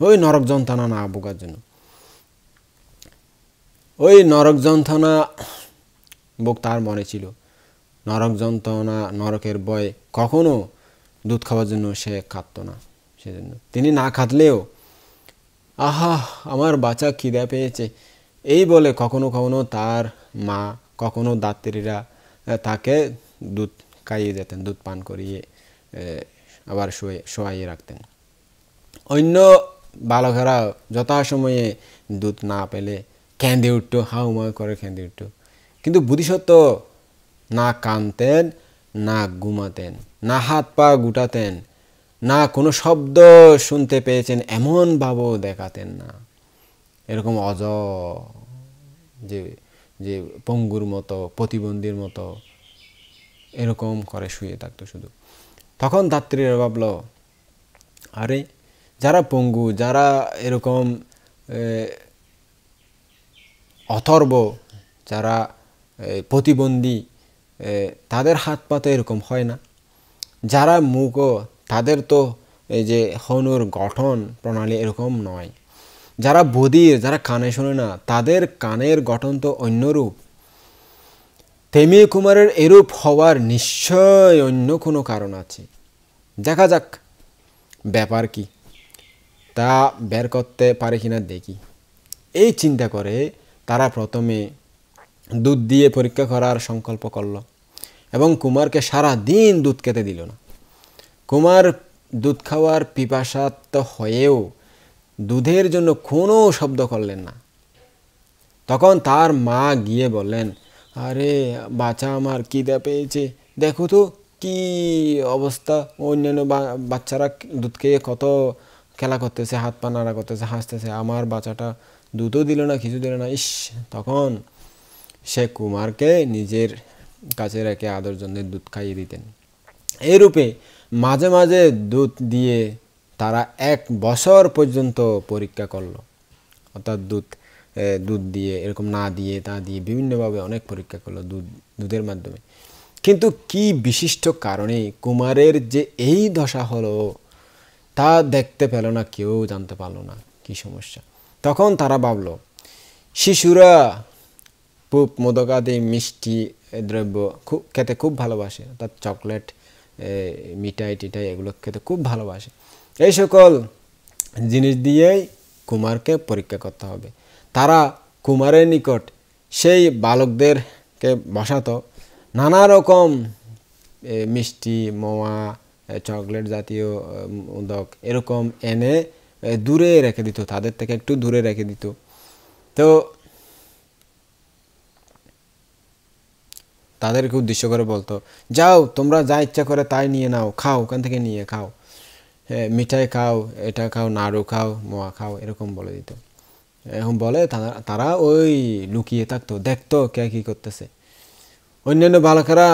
ওই নরক যন্ত্রণা না ভোগার জন্য। ওই নরক যন্ত্রণা ভোগ তার মনে ছিল। নরক যন্ত্রণা, নরকের ভয়, কখনো দুধ খাওয়ার জন্য সে খাত না। সেজন্য তিনি না খাতলেও আহা আমার বাচ্চা খিদে পেয়েছে এই বলে কখনো কখনো তার মা, কখনো দাত্রীরা তাকে দুধ খাইয়ে যেতেন, দুধ পান করিয়ে আবার শোয়াইয়ে রাখতেন। অন্য বালকেরা যথাসময়ে দুধ না পেলে কেঁদে উঠত, হাউমা করে কেঁদে উঠত। কিন্তু বোধিসত্ত্ব না কাঁদতেন, না ঘুমাতেন, না হাত পা গুটাতেন, না কোনো শব্দ শুনতে পেয়েছেন এমন ভাবও দেখাতেন না। এরকম যে যে পঙ্গুর মতো, প্রতিবন্ধীর মতো এরকম করে শুয়ে থাকতো শুধু। তখন দাত্রীরা ভাবল, আরে যারা পঙ্গু, যারা এরকম অথর্ব, যারা প্রতিবন্ধী, তাদের হাত পা তো এরকম হয় না। যারা মূকো, তাদের তো এই যে হনুর গঠন প্রণালী এরকম নয়। যারা বধির, যারা কানে শোনে না, তাদের কানের গঠন তো অন্যরূপ। তেমি কুমারের এরূপ হওয়ার নিশ্চয় অন্য কোনো কারণ আছে। দেখা যাক ব্যাপার কি, তা বের করতে পারে কিনা দেখি। এই চিন্তা করে তারা প্রথমে দুধ দিয়ে পরীক্ষা করার সংকল্প করল এবং কুমারকে সারা দিন দুধ খেতে দিল না। কুমার দুধ খাওয়ার পিপাসার্ত হয়েও দুধের জন্য কোনো শব্দ করলেন না। তখন তার মা গিয়ে বললেন, আরে বাচ্চা আমার খিদে পেয়েছে, দেখো তো কি অবস্থা, অন্যান্য বাচ্চারা দুধ খেয়ে কত খেলা করতেছে, হাত পা নাড়া করতেছে, হাসতেছে, আমার বাচ্চাটা দুধও দিল না, কিছু দিল না। ইস, তখন সে কুমারকে নিজের কাছে রেখে আদর জন্য দুধ খাইয়ে দিতেন। এইরূপে মাঝে মাঝে দুধ দিয়ে তারা 1 বছর পর্যন্ত পরীক্ষা করলো। অর্থাৎ দুধ দিয়ে, এরকম না দিয়ে, তা দিয়ে বিভিন্নভাবে অনেক পরীক্ষা করলো দুধের মাধ্যমে। কিন্তু কি বিশিষ্ট কারণে কুমারের যে এই দশা হলো তা দেখতে পেল না, কেউ জানতে পারলো না কি সমস্যা। তখন তারা ভাবলো, শিশুরা পুপ মোদকাদি মিষ্টি দ্রব্য খেতে খুব ভালোবাসে, অর্থাৎ চকলেট, মিঠাই টিঠাই এগুলো খেতে খুব ভালোবাসে। এই সকল জিনিস দিয়েই কুমারকে পরীক্ষা করতে হবে। তারা কুমারের নিকট সেই বালকদেরকে বসাতো, নানা রকম মিষ্টি, মোয়া, চকলেট জাতীয় মোদক এরকম এনে দূরে রেখে দিত, তাদের থেকে একটু দূরে রেখে দিত। তো তাদেরকে উদ্দেশ্য করে বলতো, যাও তোমরা যা ইচ্ছা করে তাই নিয়ে নাও, খাও, ওখান থেকে নিয়ে খাও, মিঠাই খাও, এটা খাও, নাড়ু খাও, মোয়া খাও, এরকম বলে দিত। এখন বলে তারা ওই লুকিয়ে থাকতো, দেখতো কে কী করতেছে। অন্যান্য বালকেরা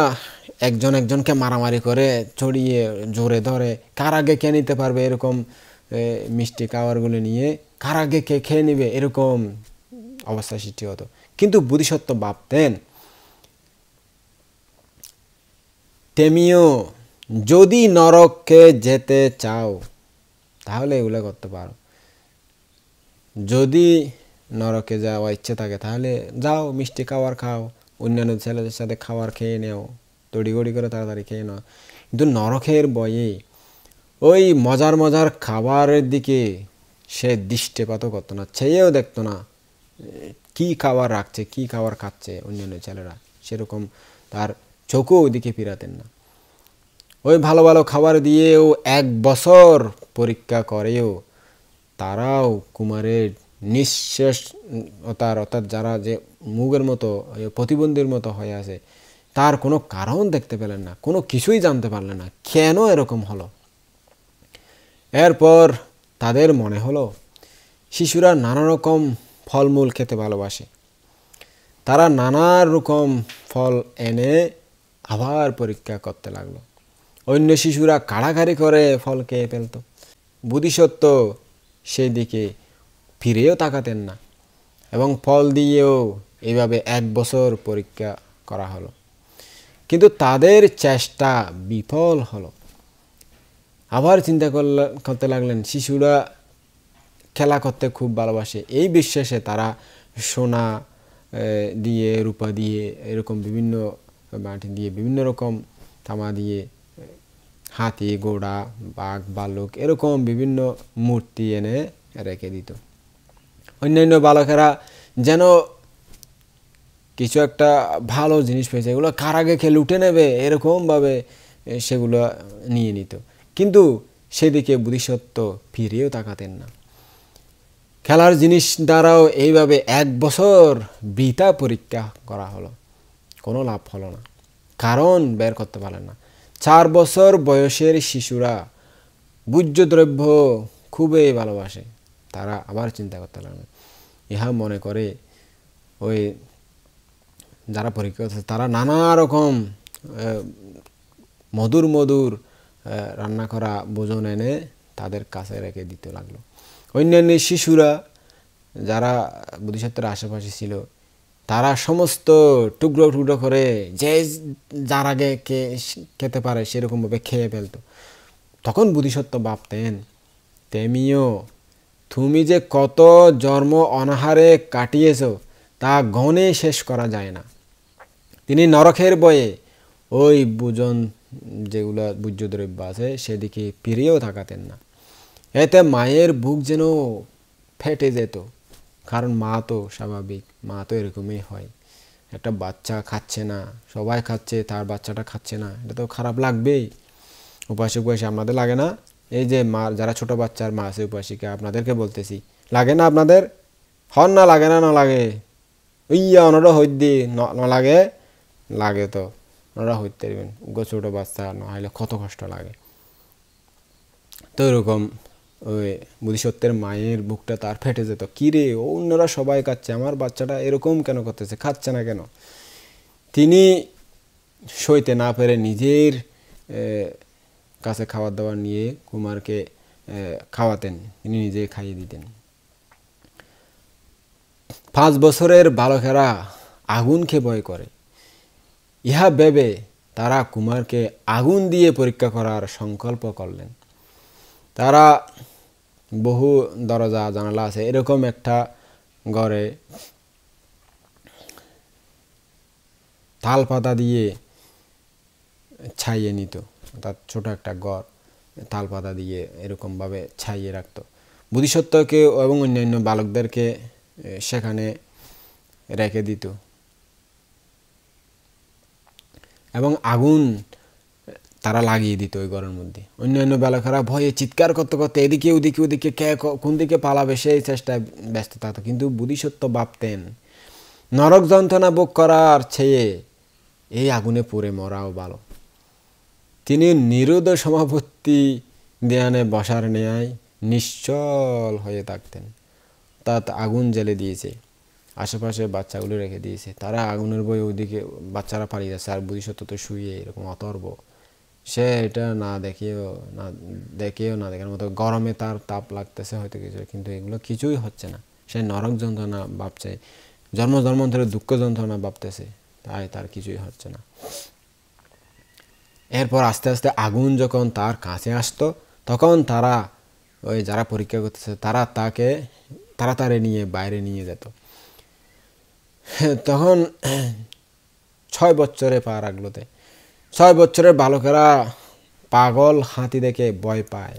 একজন একজনকে মারামারি করে ছড়িয়ে জোরে ধরে, কার আগে কে নিতে পারবে এরকম মিষ্টি খাবারগুলো নিয়ে, কার আগে কে খেয়ে নিবে, এরকম অবস্থা সৃষ্টি হতো। কিন্তু বোধিসত্ত্ব ভাবতেন, তেমিও যদি নরকে যেতে চাও তাহলে এগুলো করতে পারো, যদি নরকে যাওয়া ইচ্ছে থাকে তাহলে যাও, মিষ্টি খাবার খাও, অন্যান্য ছেলেদের সাথে খাবার খেয়ে নেও, তড়িগড়ি করে তাড়াতাড়ি খেয়ে নাও। কিন্তু নরকের ভয়ে ওই মজার মজার খাবারের দিকে সে দৃষ্টিপাতও করতো না, চেয়েও দেখতো না কি খাবার রাখছে, কি খাবার খাচ্ছে অন্যান্য ছেলেরা, সেরকম তার চোখও ওইদিকে ফিরাতেন না। ওই ভালো ভালো খাবার দিয়েও 1 বছর পরীক্ষা করেও তারাও কুমারের নিঃশেষ অর্থাৎ যারা যে মুগের মতো প্রতিবন্ধীর মতো হয়ে আছে, তার কোনো কারণ দেখতে পেলেন না, কোনো কিছুই জানতে পারলেন না কেন এরকম হলো। এরপর তাদের মনে হলো শিশুরা নানা রকম ফলমূল খেতে ভালোবাসে। তারা নানা রকম ফল এনে আবার পরীক্ষা করতে লাগলো। অন্য শিশুরা কাড়াকাড়ি করে ফল খেয়ে ফেলত। বোধিসত্ত্ব সেই দিকে ফিরেও তাকাতেন না, এবং ফল দিয়েও এইভাবে 1 বছর পরীক্ষা করা হলো। কিন্তু তাদের চেষ্টা বিফল হলো। আবার চিন্তা করতে লাগলেন, শিশুরা খেলা করতে খুব ভালোবাসে, এই বিশ্বাসে তারা সোনা দিয়ে, রূপা দিয়ে, এরকম বিভিন্ন মাটি দিয়ে, বিভিন্ন রকম তামা দিয়ে হাতি, ঘোড়া, বাঘ, ভাল্লুক এরকম বিভিন্ন মূর্তি এনে রেখে দিত। অন্যান্য বালকেরা যেন কিছু একটা ভালো জিনিস পেয়েছে, এগুলো কার আগে খেয়ে লুটে নেবে, এরকমভাবে সেগুলো নিয়ে নিত। কিন্তু সেদিকে বোধিসত্ত্ব ফিরেও তাকাতেন না। খেলার জিনিস দ্বারাও এইভাবে 1 বছর বৃথা পরীক্ষা করা হলো, কোনো লাভ হলো না, কারণ বের করতে পারলেন না। 4 বছর বয়সের শিশুরা ভোজ্য দ্রব্য খুবই ভালোবাসে। তারা আবার চিন্তা করতে লাগলেন, ইহা মনে করে ওই যারা পরীক্ষা করছে তারা নানা রকম মধুর মধুর রান্না করা ভোজন এনে তাদের কাছে রেখে দিতে লাগলো। অন্যান্য শিশুরা যারা বোধিসত্ত্বের আশেপাশে ছিল, তারা সমস্ত টুকরো টুকরো করে যে যার আগে খেতে পারে সেরকমভাবে খেয়ে ফেলত। তখন বোধিসত্ত্ব ভাবতেন, তেমিও তুমি যে কত জন্ম অনাহারে কাটিয়েছ তা গণে শেষ করা যায় না। তিনি নরকের ভয়ে ওই ভোজন যেগুলো ভোজ্য দ্রব্য আছে সেদিকে ফিরেও তাকাতেন না। এতে মায়ের বুক যেন ফেটে যেত, কারণ মা তো স্বাভাবিক, মা তো এরকমই হয়। একটা বাচ্চা খাচ্ছে না, সবাই খাচ্ছে, তার বাচ্চাটা খাচ্ছে না, এটা তো খারাপ লাগবেই। উপাসী উপাসী আপনাদের লাগে না? এই যে মা, যারা ছোট বাচ্চার মা আছে উপাসিকা, আপনাদেরকে বলতেছি, লাগে না আপনাদের? হন না, লাগে না? না লাগে? ইয়া অনরা হইদি না লাগে? লাগে তো। ওনারা হইতে পারবেন, ছোটো বাচ্চা না হলে কত কষ্ট লাগে। তো এরকম ওই বোধিসত্ত্বের মায়ের বুকটা তার ফেটে যেত, কী রে অন্যরা সবাই খাচ্ছে, আমার বাচ্চাটা এরকম কেন করতেছে, খাচ্ছে না কেন। তিনি সইতে না পেরে নিজের কাছে খাবার দাবার নিয়ে কুমারকে খাওয়াতেন, তিনি নিজেই খাইয়ে দিতেন। 5 বছরের বালকেরা আগুনকে ভয় করে, ইহা ভেবে তারা কুমারকে আগুন দিয়ে পরীক্ষা করার সংকল্প করলেন। তারা বহু দরজা জানালা আছে, এরকম একটা ঘরে তাল পাতা দিয়ে ছাইয়ে নিত, অর্থাৎ ছোট একটা ঘর তাল পাতা দিয়ে এরকমভাবে ছাইয়ে রাখত। বোধিসত্ত্বকে এবং অন্যান্য বালকদেরকে সেখানে রেখে দিত এবং আগুন তারা লাগিয়ে দিত ওই ঘরের মধ্যে। অন্যান্য বালকেরা ভয়ে চিৎকার করতে করতে এদিকে ওদিকে ওদিকে কে কোন দিকে পালাবে সেই চেষ্টায় ব্যস্ত থাকতো। কিন্তু বোধিসত্ত্ব ভাবতেন নরক যন্ত্রণা ভোগ করার চেয়ে এই আগুনে পুড়ে মরাও ভালো। তিনি নিরুদ্ধ সমাপত্তি ধ্যানে বসার ন্যায় নিশ্চল হয়ে থাকতেন। অর্থাৎ আগুন জ্বেলে দিয়েছে, আশেপাশে বাচ্চাগুলো রেখে দিয়েছে, তারা আগুনের বয়ে ওইদিকে বাচ্চারা পালিয়ে যাচ্ছে, আর বোধিসত্ত্ব তো শুয়ে এরকম অতর্ব, সে এটা না দেখেও না দেখার মতো, গরমে তার তাপ লাগতেছে হয়তো কিছু, কিন্তু এগুলো কিছুই হচ্ছে না। সে নরক যন্ত্রণা ভাবছে, জন্মান্তরের দুঃখ যন্ত্রণা ভাবতেছে, তাই তার কিছুই হচ্ছে না। এরপর আস্তে আস্তে আগুন যখন তার কাছে আসতো, তখন তারা ওই যারা পরীক্ষা করতেছে তারা তাকে তাড়াতাড়ি নিয়ে বাইরে নিয়ে যেত। তখন 6 বছরে পা রাখলোতে 6 বছরের বালকেরা পাগল হাতি দেখে ভয় পায়।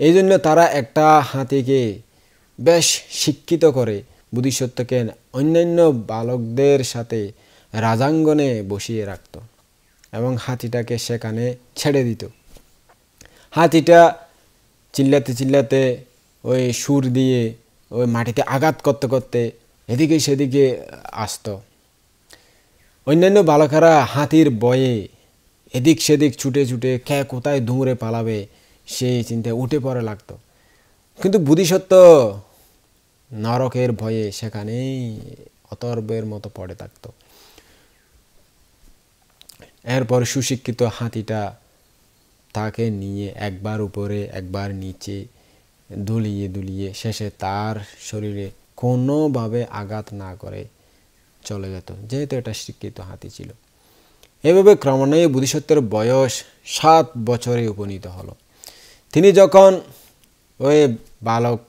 এই জন্য তারা একটা হাতিকে বেশ শিক্ষিত করে বোধিসত্ত্বকে অন্যান্য বালকদের সাথে রাজাঙ্গনে বসিয়ে রাখত এবং হাতিটাকে সেখানে ছেড়ে দিত। হাতিটা চিল্লাতে চিল্লাতে ওই সুর দিয়ে ওই মাটিতে আঘাত করতে করতে এদিকে সেদিকে আসতো। অন্যান্য বালকেরা হাতির ভয়ে এদিক সেদিক ছুটে ছুটে কে কোথায় দৌড়ে পালাবে সেই চিন্তায় উঠে পড়ে লাগতো। কিন্তু বোধিসত্ত্ব নরকের ভয়ে সেখানেই অতর্বের মতো পড়ে থাকতো। এরপর সুশিক্ষিত হাতিটা তাকে নিয়ে একবার উপরে একবার নিচে দুলিয়ে দুলিয়ে শেষে তার শরীরে কোনোভাবে আঘাত না করে চলে যেত, যেহেতু এটা শিক্ষিত হাতি ছিল। এভাবে ক্রমান্বয়ে বোধিসত্ত্বের বয়স 7 বছরে উপনীত হলো। তিনি যখন ওই বালক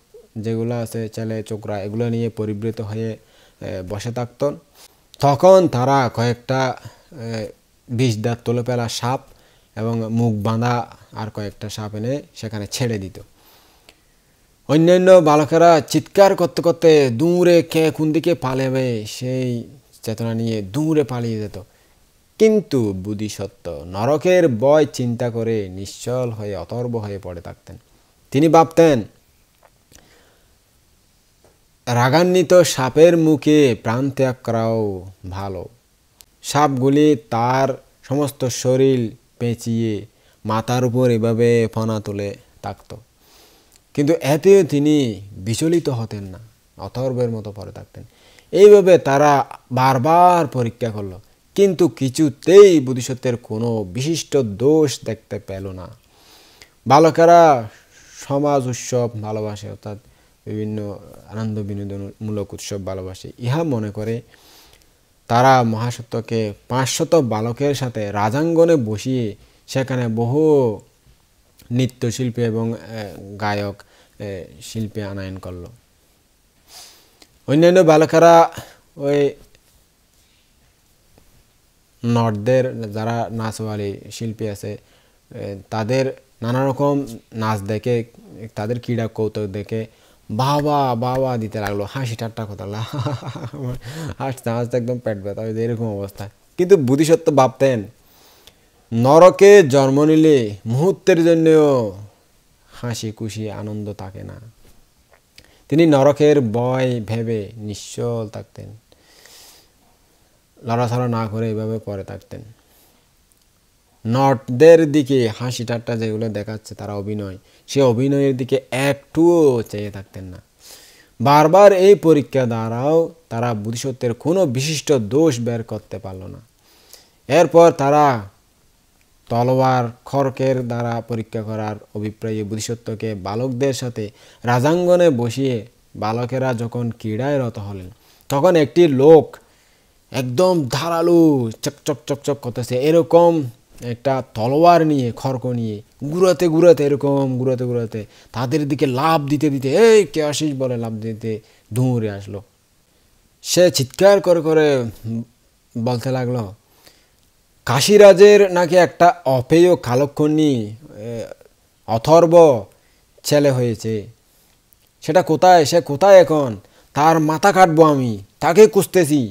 যেগুলো আছে ছেলে ছোকরা এগুলো নিয়ে পরিবৃত হয়ে বসে থাকতেন, তখন তারা কয়েকটা বিষদাঁত তুলে ফেলা সাপ এবং মুখ বাঁধা আর কয়েকটা সাপ এনে সেখানে ছেড়ে দিত। অন্যান্য বালকেরা চিৎকার করতে করতে দূরে কে কোন দিকে পালাবে সেই চেতনা নিয়ে দূরে পালিয়ে যেত। কিন্তু বোধিসত্ত্ব নরকের ভয় চিন্তা করে নিশ্চল হয়ে অতর্ব হয়ে পড়ে থাকতেন। তিনি ভাবতেন রাগান্বিত সাপের মুখে প্রাণ ত্যাগ করাও ভালো। সাপগুলি তার সমস্ত শরীর পেঁচিয়ে মাথার উপর এভাবে ফনা তুলে থাকত, কিন্তু এতেও তিনি বিচলিত হতেন না, অথর্বের মতো পড়ে থাকতেন। এইভাবে তারা বারবার পরীক্ষা করলো, কিন্তু কিছুতেই বোধিসত্ত্বের কোনো বিশিষ্ট দোষ দেখতে পেল না। বালকেরা সমাজ উৎসব ভালোবাসে, অর্থাৎ বিভিন্ন আনন্দ বিনোদনমূলক উৎসব ভালোবাসে, ইহা মনে করে তারা মহাসত্যকে 500 বালকের সাথে রাজাঙ্গনে বসিয়ে সেখানে বহু নৃত্যশিল্পী এবং গায়ক শিল্পী আনয়ন করল। অন্যান্য বালকেরা ওই নর্থদের যারা নাচওয়ালি শিল্পী আছে তাদের নানা রকম নাচ দেখে, তাদের ক্রীড়া কৌতুক দেখে বাবা বাবা দিতে লাগলো, হাসি ঠাট্টা কথা হাসতে হাসতে একদম পেট ব্যথা হয়েছে, এরকম অবস্থা। কিন্তু বোধিসত্ত্ব ভাবতেন নরকে জন্ম নিলে মুহূর্তের জন্যও হাসি খুশি আনন্দ থাকে না। তিনি নরকের ভয় ভেবে নিশ্চল থাকতেন, লড়াছড়া না করে এভাবে পড়ে থাকতেন। নটদের দিকে হাসি ঠাট্টা যেগুলো দেখাচ্ছে তারা অভিনয়, সে অভিনয়ের দিকে একটুও চেয়ে থাকতেন না। বারবার এই পরীক্ষা দ্বারাও তারা বোধিসত্ত্বের কোনো বিশিষ্ট দোষ বের করতে পারল না। এরপর তারা তলোয়ার খড়কের দ্বারা পরীক্ষা করার অভিপ্রায়ে বোধিসত্ত্বকে বালকদের সাথে রাজাঙ্গনে বসিয়ে বালকেরা যখন ক্রীড়ায় রত হলেন, তখন একটি লোক একদম ধারালো চকচক চকচক করতেছে এরকম একটা তলোয়ার নিয়ে, খড়ক নিয়ে ঘুরাতে ঘুরাতে, এরকম ঘুরাতে ঘুরাতে তাদের দিকে লাফ দিতে দিতে, এই কে আসিস বলে লাফ দিতে দৌড়ে আসলো। সে চিৎকার করে করে বলতে লাগলো, কাশীরাজের নাকি একটা অপেয় কালক্ষণী অথর্ব ছেলে হয়েছে, সেটা কোথায়, সে কোথায় এখন, তার মাথা কাটবো আমি, তাকে খুঁজতেছি।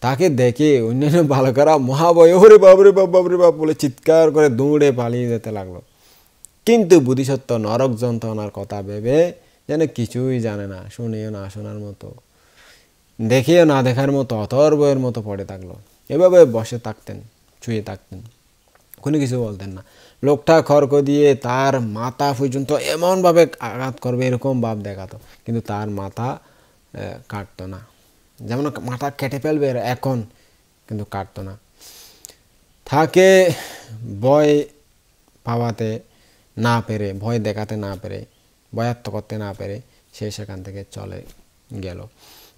তাকে দেখে অন্যান্য বালকেরা মহাভয়, ওরে বাবরে বাপ, বাবরে বাপ বলে চিৎকার করে দৌড়ে পালিয়ে যেতে লাগলো। কিন্তু বোধিসত্ত্ব নরক যন্ত্রণার কথা ভেবে যেন কিছুই জানে না, শুনেও না শোনার মতো, দেখেও না দেখার মতো অথর্বের মতো পড়ে থাকলো। এভাবে বসে থাকতেন, শুয়ে থাকতেন, কোনো কিছু বলতেন না। লোকটা খড়ক দিয়ে তার মাথা পর্যন্ত এমনভাবে আঘাত করবে এরকম ভাব দেখাতো, কিন্তু তার মাথা কাটতো না। যেমন মাথা কেটে ফেলবে এখন, কিন্তু কাটতো না। তাকে ভয় পাওয়াতে না পেরে, ভয় দেখাতে না পেরে, ভয়াত্ম করতে না পেরে সে সেখান থেকে চলে গেল।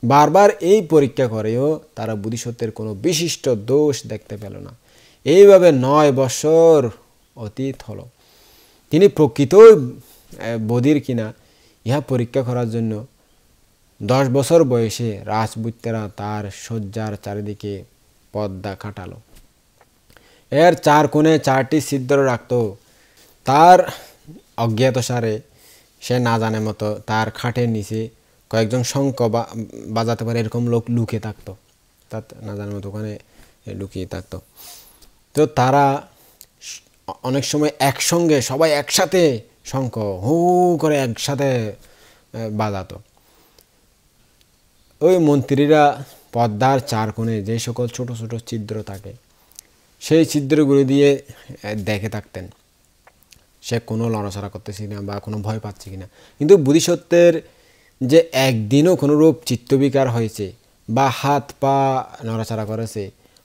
বারবার এই পরীক্ষা করেও তারা বোধিসত্ত্বের কোনো বিশিষ্ট দোষ দেখতে পেল না। এইভাবে 9 বছর অতীত হলো। তিনি প্রকৃত বোধির কিনা ইহা পরীক্ষা করার জন্য 10 বছর বয়সে রাজপুত্রেরা তার শয্যার চারিদিকে পর্দা খাটালো। এর 4 কোণে 4টি ছিদ্র রাখত। তার অজ্ঞাতসারে সে না জানে মতো তার খাটের নিচে কয়েকজন শঙ্খ বাজাতে পারে এরকম লোক লুকিয়ে থাকতো, তার না জানার মতো ওখানে লুকিয়ে থাকতো। তো তারা অনেক সময় একসঙ্গে সবাই একসাথে শঙ্খ হু করে একসাথে বাজাতো। ওই মন্ত্রীরা পর্দার 4 কোণে যে সকল ছোট ছোট ছিদ্র থাকে সেই ছিদ্রগুলো দিয়ে দেখে থাকতেন সে কোনো লড়াচড়া করতেছে কিনা বা কোনো ভয় পাচ্ছে কিনা। কিন্তু বোধিসত্ত্বের যে একদিনও কোনোরূপ চিত্তবিকার হয়েছে বা হাত পা নড়াচড়া করেছে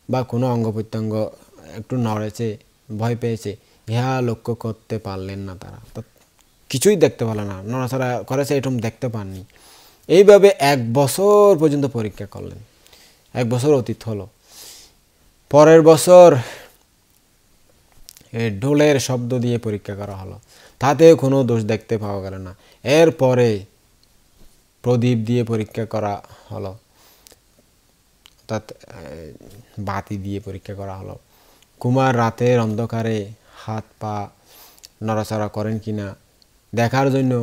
বা কোনো অঙ্গ প্রত্যঙ্গ একটু নড়েছে, ভয় পেয়েছে, ইহা লক্ষ্য করতে পারলেন না। তারা কিছুই দেখতে পারলেন না, নড়াচড়া করেছে এরকম দেখতে পাননি। এইভাবে 1 বছর পর্যন্ত পরীক্ষা করলেন। 1 বছর অতীত হলো। পরের বছর ঢোলের শব্দ দিয়ে পরীক্ষা করা হলো, তাতেও কোনো দোষ দেখতে পাওয়া গেল না। এরপরে প্রদীপ দিয়ে পরীক্ষা করা হলো, অর্থাৎ বাতি দিয়ে পরীক্ষা করা হলো। কুমার রাতের অন্ধকারে হাত পা নড়াচড়া করেন কিনা দেখার জন্য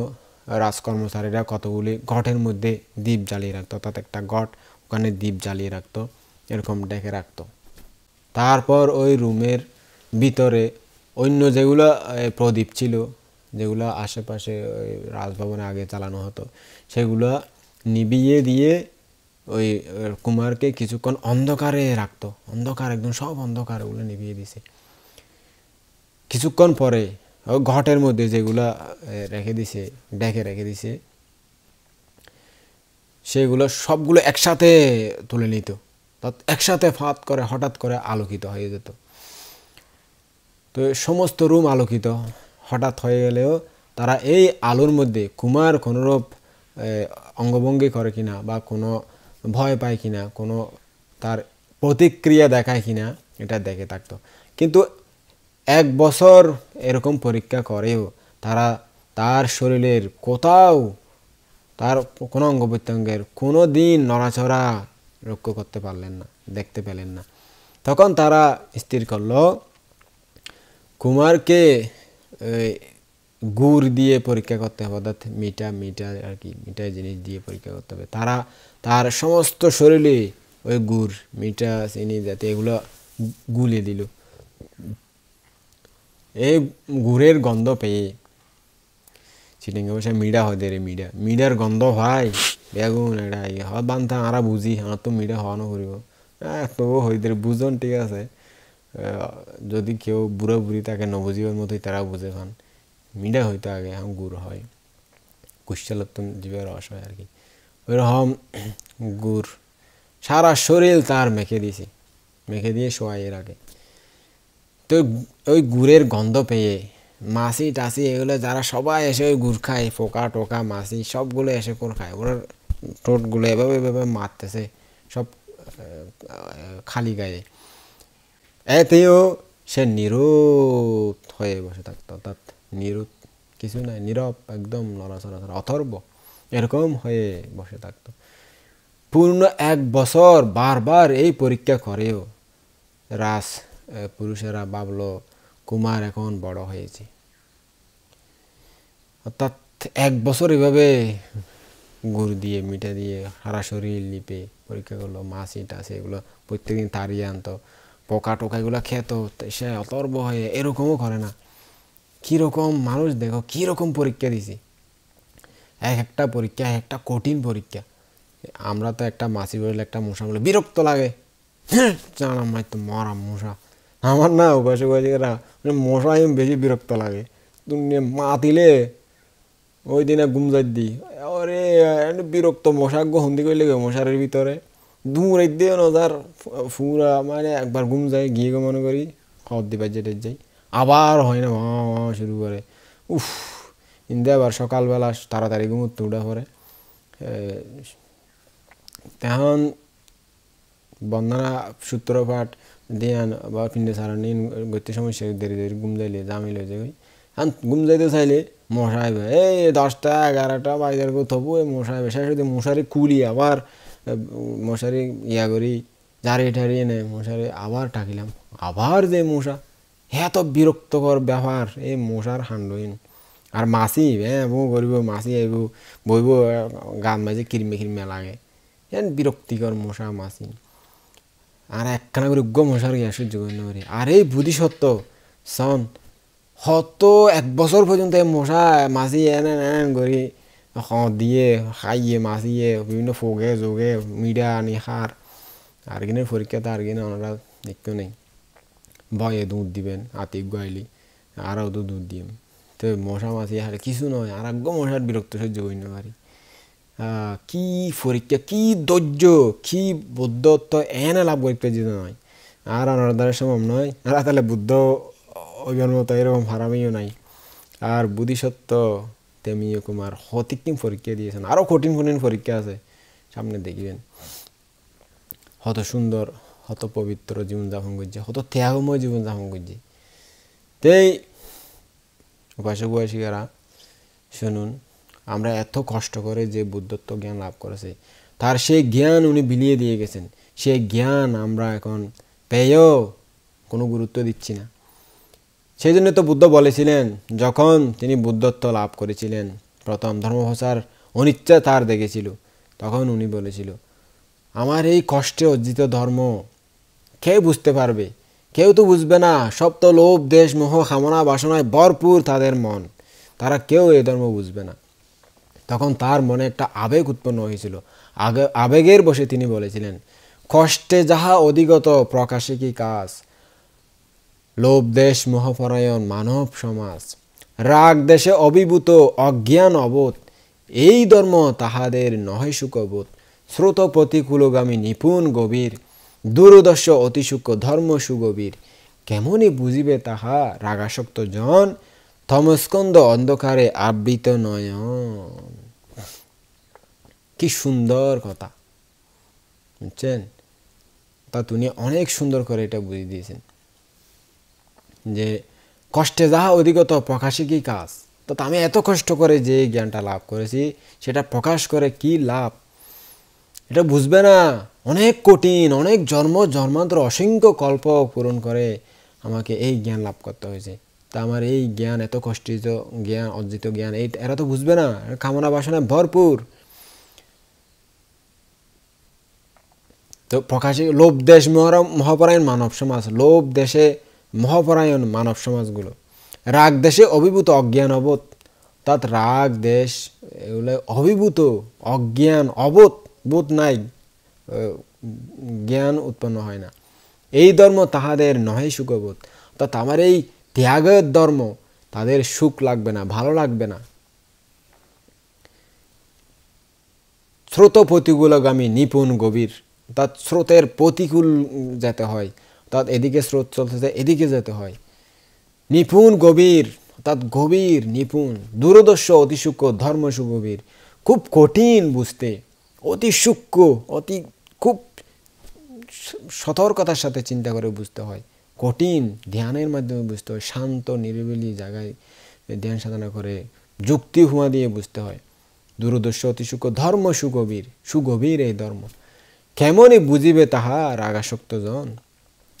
রাজকর্মচারীরা কতগুলি ঘটের মধ্যে দীপ জ্বালিয়ে রাখতো, অর্থাৎ একটা ঘট ওখানে দীপ জ্বালিয়ে রাখতো, এরকম ডেকে রাখতো। তারপর ওই রুমের ভিতরে অন্য যেগুলো প্রদীপ ছিল, যেগুলো আশেপাশে ওই রাজভবনে আগে চালানো হতো, সেগুলো নিভিয়ে দিয়ে ওই কুমারকে কিছুক্ষণ অন্ধকারে রাখতো। অন্ধকার, একদম সব অন্ধকার, ওগুলো নিভিয়ে দিছে। কিছুক্ষণ পরে ওই ঘটের মধ্যে যেগুলো রেখে দিছে, ডেকে রেখে দিছে, সেগুলো সবগুলো একসাথে তুলে নিত, একসাথে ফাঁত করে হঠাৎ করে আলোকিত হয়ে যেত। তো সমস্ত রুম আলোকিত হঠাৎ হয়ে গেলেও তারা এই আলোর মধ্যে কুমার কোনোরূপ অঙ্গভঙ্গি করে কিনা বা কোনো ভয় পায় কিনা, কোনো তার প্রতিক্রিয়া দেখায় কিনা এটা দেখে থাকতো। কিন্তু 1 বছর এরকম পরীক্ষা করেও তারা তার শরীরের কোথাও, তার কোনো অঙ্গ প্রত্যঙ্গের কোনো দিন নড়াচড়া লক্ষ্য করতে পারলেন না, দেখতে পেলেন না। তখন তারা স্থির করলো কুমারকে গুড় দিয়ে পরীক্ষা করতে হবে, অর্থাৎ মিঠা আর কি, মিঠা জিনিস দিয়ে পরীক্ষা করতে হবে। তারা তার সমস্ত শরীরে ওই গুড়, মিঠা, চিনি জাতীয় এগুলো গুলিয়ে দিল। এই গুড়ের গন্ধ পেয়ে চিটিংয়ে বসে মিডা হয় রে, মিডার গন্ধ হয় বেগুন এটা বান্ধা, আমরা বুঝি আমার তো মিডা হওয়ানো করিব, তবু হইতে বুঝন ঠিক আছে, যদি কেউ বুড়ো বুড়ি তাকে নবজীবের মতোই তারা বুঝে পান মিডা হইতো আগে এখন গুড় হয় কুশালোত্তম জীবের রস হয় আর কি ওইরকম গুড় সারা শরীর তার মেখে দিয়ে শোয়াই এর আগে তো ওই গুড়ের গন্ধ পেয়ে মাছি টাছি এগুলো যারা সবাই এসে ওই গুড় খায় পোকা টোকা মাছি সবগুলো এসে করে খায় ওর ঠোঁটগুলো এভাবে এভাবে মারতেছে সব খালি গায়ে এতেও সে নিরুত হয়ে বসে থাকতো অর্থাৎ নিরুত কিছু নাই নীরব একদম নড়াচড়া অথর্ব এরকম হয়ে বসে থাকতো পূর্ণ 1 বছর বারবার এই পরীক্ষা করেও রাজ পুরুষেরা ভাবলো কুমার এখন বড় হয়েছে অর্থাৎ 1 বছর এভাবে গুড় দিয়ে মিঠা দিয়ে সারা শরীর লিপে পরীক্ষা করলো মাছি টাছি এগুলো প্রত্যেকদিন তাড়িয়ে আনতো পোকা টোকা এগুলো খেত সে অতর্ব হয়ে এরকমও করে না কীরকম মানুষ দেখো কীরকম পরীক্ষা দিছি একটা পরীক্ষা একটা কঠিন পরীক্ষা আমরা তো একটা মাছি বলে একটা মশা বলে বিরক্ত লাগে জানাম ভাই তো মরা মশা আমার না উপাসে উপাসিকেরা মশা আমি বেশি বিরক্ত লাগে তুমি মা দিলে ওই দিনে গুমজাই দি আরে বিরক্ত মশা হন্দি করলে মশারের ভিতরে দূর দিয়ে নজার পুরা মানে একবার ঘুম যায় গিয়ে মনে করি খবর দিবার যেতে যাই আবার হয় না শুরু করে উফ ইন্দে আবার সকালবেলা তাড়াতাড়ি ঘুমোতে উঠে পড়ে তখন বন্দনা সূত্রপাঠ দিয়ান বা পিণ্ডে সারানি গতি সমস্যা দেরি দেরি ঘুম যাইলে জামিল হয়ে যায় ঘুম যাইতে চাইলে মশা আইবে এই 10টা 11টা বাজার থবু এই মশা আইবে শেষ হইতে মশারি খুলি আবার মশারি ইয়া করি ঝাড়ি ঠাড়ি এনে মশারি আবার টাকিলাম আবার যে মশা এত বিরক্তকর ব্যাপার এই মশার হান্ডইন আর মাছি বউ করিব মাছি আইব বইব গান মাঝে কিরমে কিরমে লাগে বিরক্তিকর মশা মাছি আর একখানা করে উগ্র মশার ইয়া সহ্য করতে পারি আর এই বুদ্ধিসত্ত্ব সন হত 1 বছর পর্যন্ত মশা মাছি এনে করি দিয়ে খাইয়ে মাছিয়ে বিভিন্ন ফোগে যোগে মিডা আনি খার আর কিনে পরীক্ষাতে আর কিনে ওনারা দেখতে নেই ভয়ে দুধ দিবেন আতিক গাইলি আরও তো দুধ দিবেন তো মশা মাছি হারে কিছু নয় আর আগ্য মশার বিরক্ত সহ্য করতে পারি কি পরীক্ষা কি ধৈর্য কি বুদ্ধত্ব এনে লাভ করতে যেতে নয় আর ওনার দ্বারা সম্ভব নয় আর তাহলে বুদ্ধ ওইবার মতো এরকম হারামিও নাই আর বুদ্ধিসত্ত্ব তেমিও কুমার হতিকটিম পরীক্ষা দিয়েছেন আরও কঠিন কঠিন পরীক্ষা আছে সামনে দেখিবেন হত সুন্দর হত পবিত্র জীবনযাপন করছে হত ত্যাগময় জীবনযাপন করছে তাই উপাসক উপাসিকারা শুনুন আমরা এত কষ্ট করে যে বুদ্ধত্ব জ্ঞান লাভ করেছে তার সেই জ্ঞান উনি বিলিয়ে দিয়ে গেছেন সেই জ্ঞান আমরা এখন পেয়েও কোনো গুরুত্ব দিচ্ছি না সেই জন্য তো বুদ্ধ বলেছিলেন যখন তিনি বুদ্ধত্ব লাভ করেছিলেন প্রথম ধর্মপ্রচার অনিচ্ছা তার দেখেছিল তখন উনি বলেছিল আমার এই কষ্টে অর্জিত ধর্ম কে বুঝতে পারবে কেউ তো বুঝবে না সব তো লোভ দেশ মোহ কামনা বাসনায় ভরপুর তাদের মন তারা কেউ এই ধর্ম বুঝবে না তখন তার মনে একটা আবেগ উৎপন্ন হয়েছিল আবেগের বসে তিনি বলেছিলেন কষ্টে যাহা অধিগত প্রকাশে কি কাজ লোভ দেশ মোহপরায়ণ মানব সমাজ রাগ দেশে অভিভূত অজ্ঞান অবোধ এই ধর্ম তাহাদের নহে সুখবোধ স্রোত প্রতিকূলগামী নিপুণ গভীর দূরদর্শ অতি সূক্ষ্ম ধর্ম সুগভীর কেমনই বুঝিবে তাহা রাগাসক্ত জন তমস্কন্দ অন্ধকারে আবৃত নয়ন কি সুন্দর কথা বুঝছেন তা তিনি অনেক সুন্দর করে এটা বুঝিয়ে দিয়েছেন যে কষ্টে যাহা অধিগত প্রকাশে কি কাজ তো আমি এত কষ্ট করে যে জ্ঞানটা লাভ করেছি সেটা প্রকাশ করে কি লাভ এটা বুঝবে না অনেক কঠিন অনেক জন্মান্তর অসংখ্য কল্প পূরণ করে আমাকে এই জ্ঞান লাভ করতে হয়েছে তা আমার এই জ্ঞান এত কষ্টিত জ্ঞান অর্জিত জ্ঞান এই এরা তো বুঝবে না কামনা বাসনা ভরপুর তো প্রকাশে লোভ দেশ মহাপরায়ণ মানব সমাজ লোভ দেশে মহাপরায়ণ মানব সমাজগুলো রাগ দেশে অভিভূত অজ্ঞান অবোধ অর্থাৎ রাগ দেশ এগুলো অভিভূত অজ্ঞান অবোধ বোধ নাই জ্ঞান উৎপন্ন হয় না এই ধর্ম তাহাদের নহে সুখবোধ। অর্থাৎ আমার এই ত্যাগের ধর্ম তাদের সুখ লাগবে না, ভালো লাগবে না। স্রোত প্রতিকূলগামী নিপুণ গভীর, অর্থাৎ স্রোতের প্রতিকূল যেতে হয়, অর্থাৎ এদিকে স্রোত চলতেছে এদিকে যেতে হয়। নিপুণ গভীর, অর্থাৎ গভীর নিপুণ, দূরদর্শী অতি সূক্ষ্ম, ধর্ম সুগভীর, খুব কঠিন বুঝতে, অতি সূক্ষ্ম, অতি খুব সতর্কতার সাথে চিন্তা করে বুঝতে হয়, কঠিন ধ্যানের মাধ্যমে বুঝতে হয়, শান্ত নিরিবিলি জায়গায় ধ্যান সাধনা করে যুক্তি হুমা দিয়ে বুঝতে হয়। দূরদর্শী অতি সূক্ষ্ম, ধর্ম সুগভীর, সুগভীর এই ধর্ম। কেমনই বুঝিবে তাহা রাগাসক্ত জন,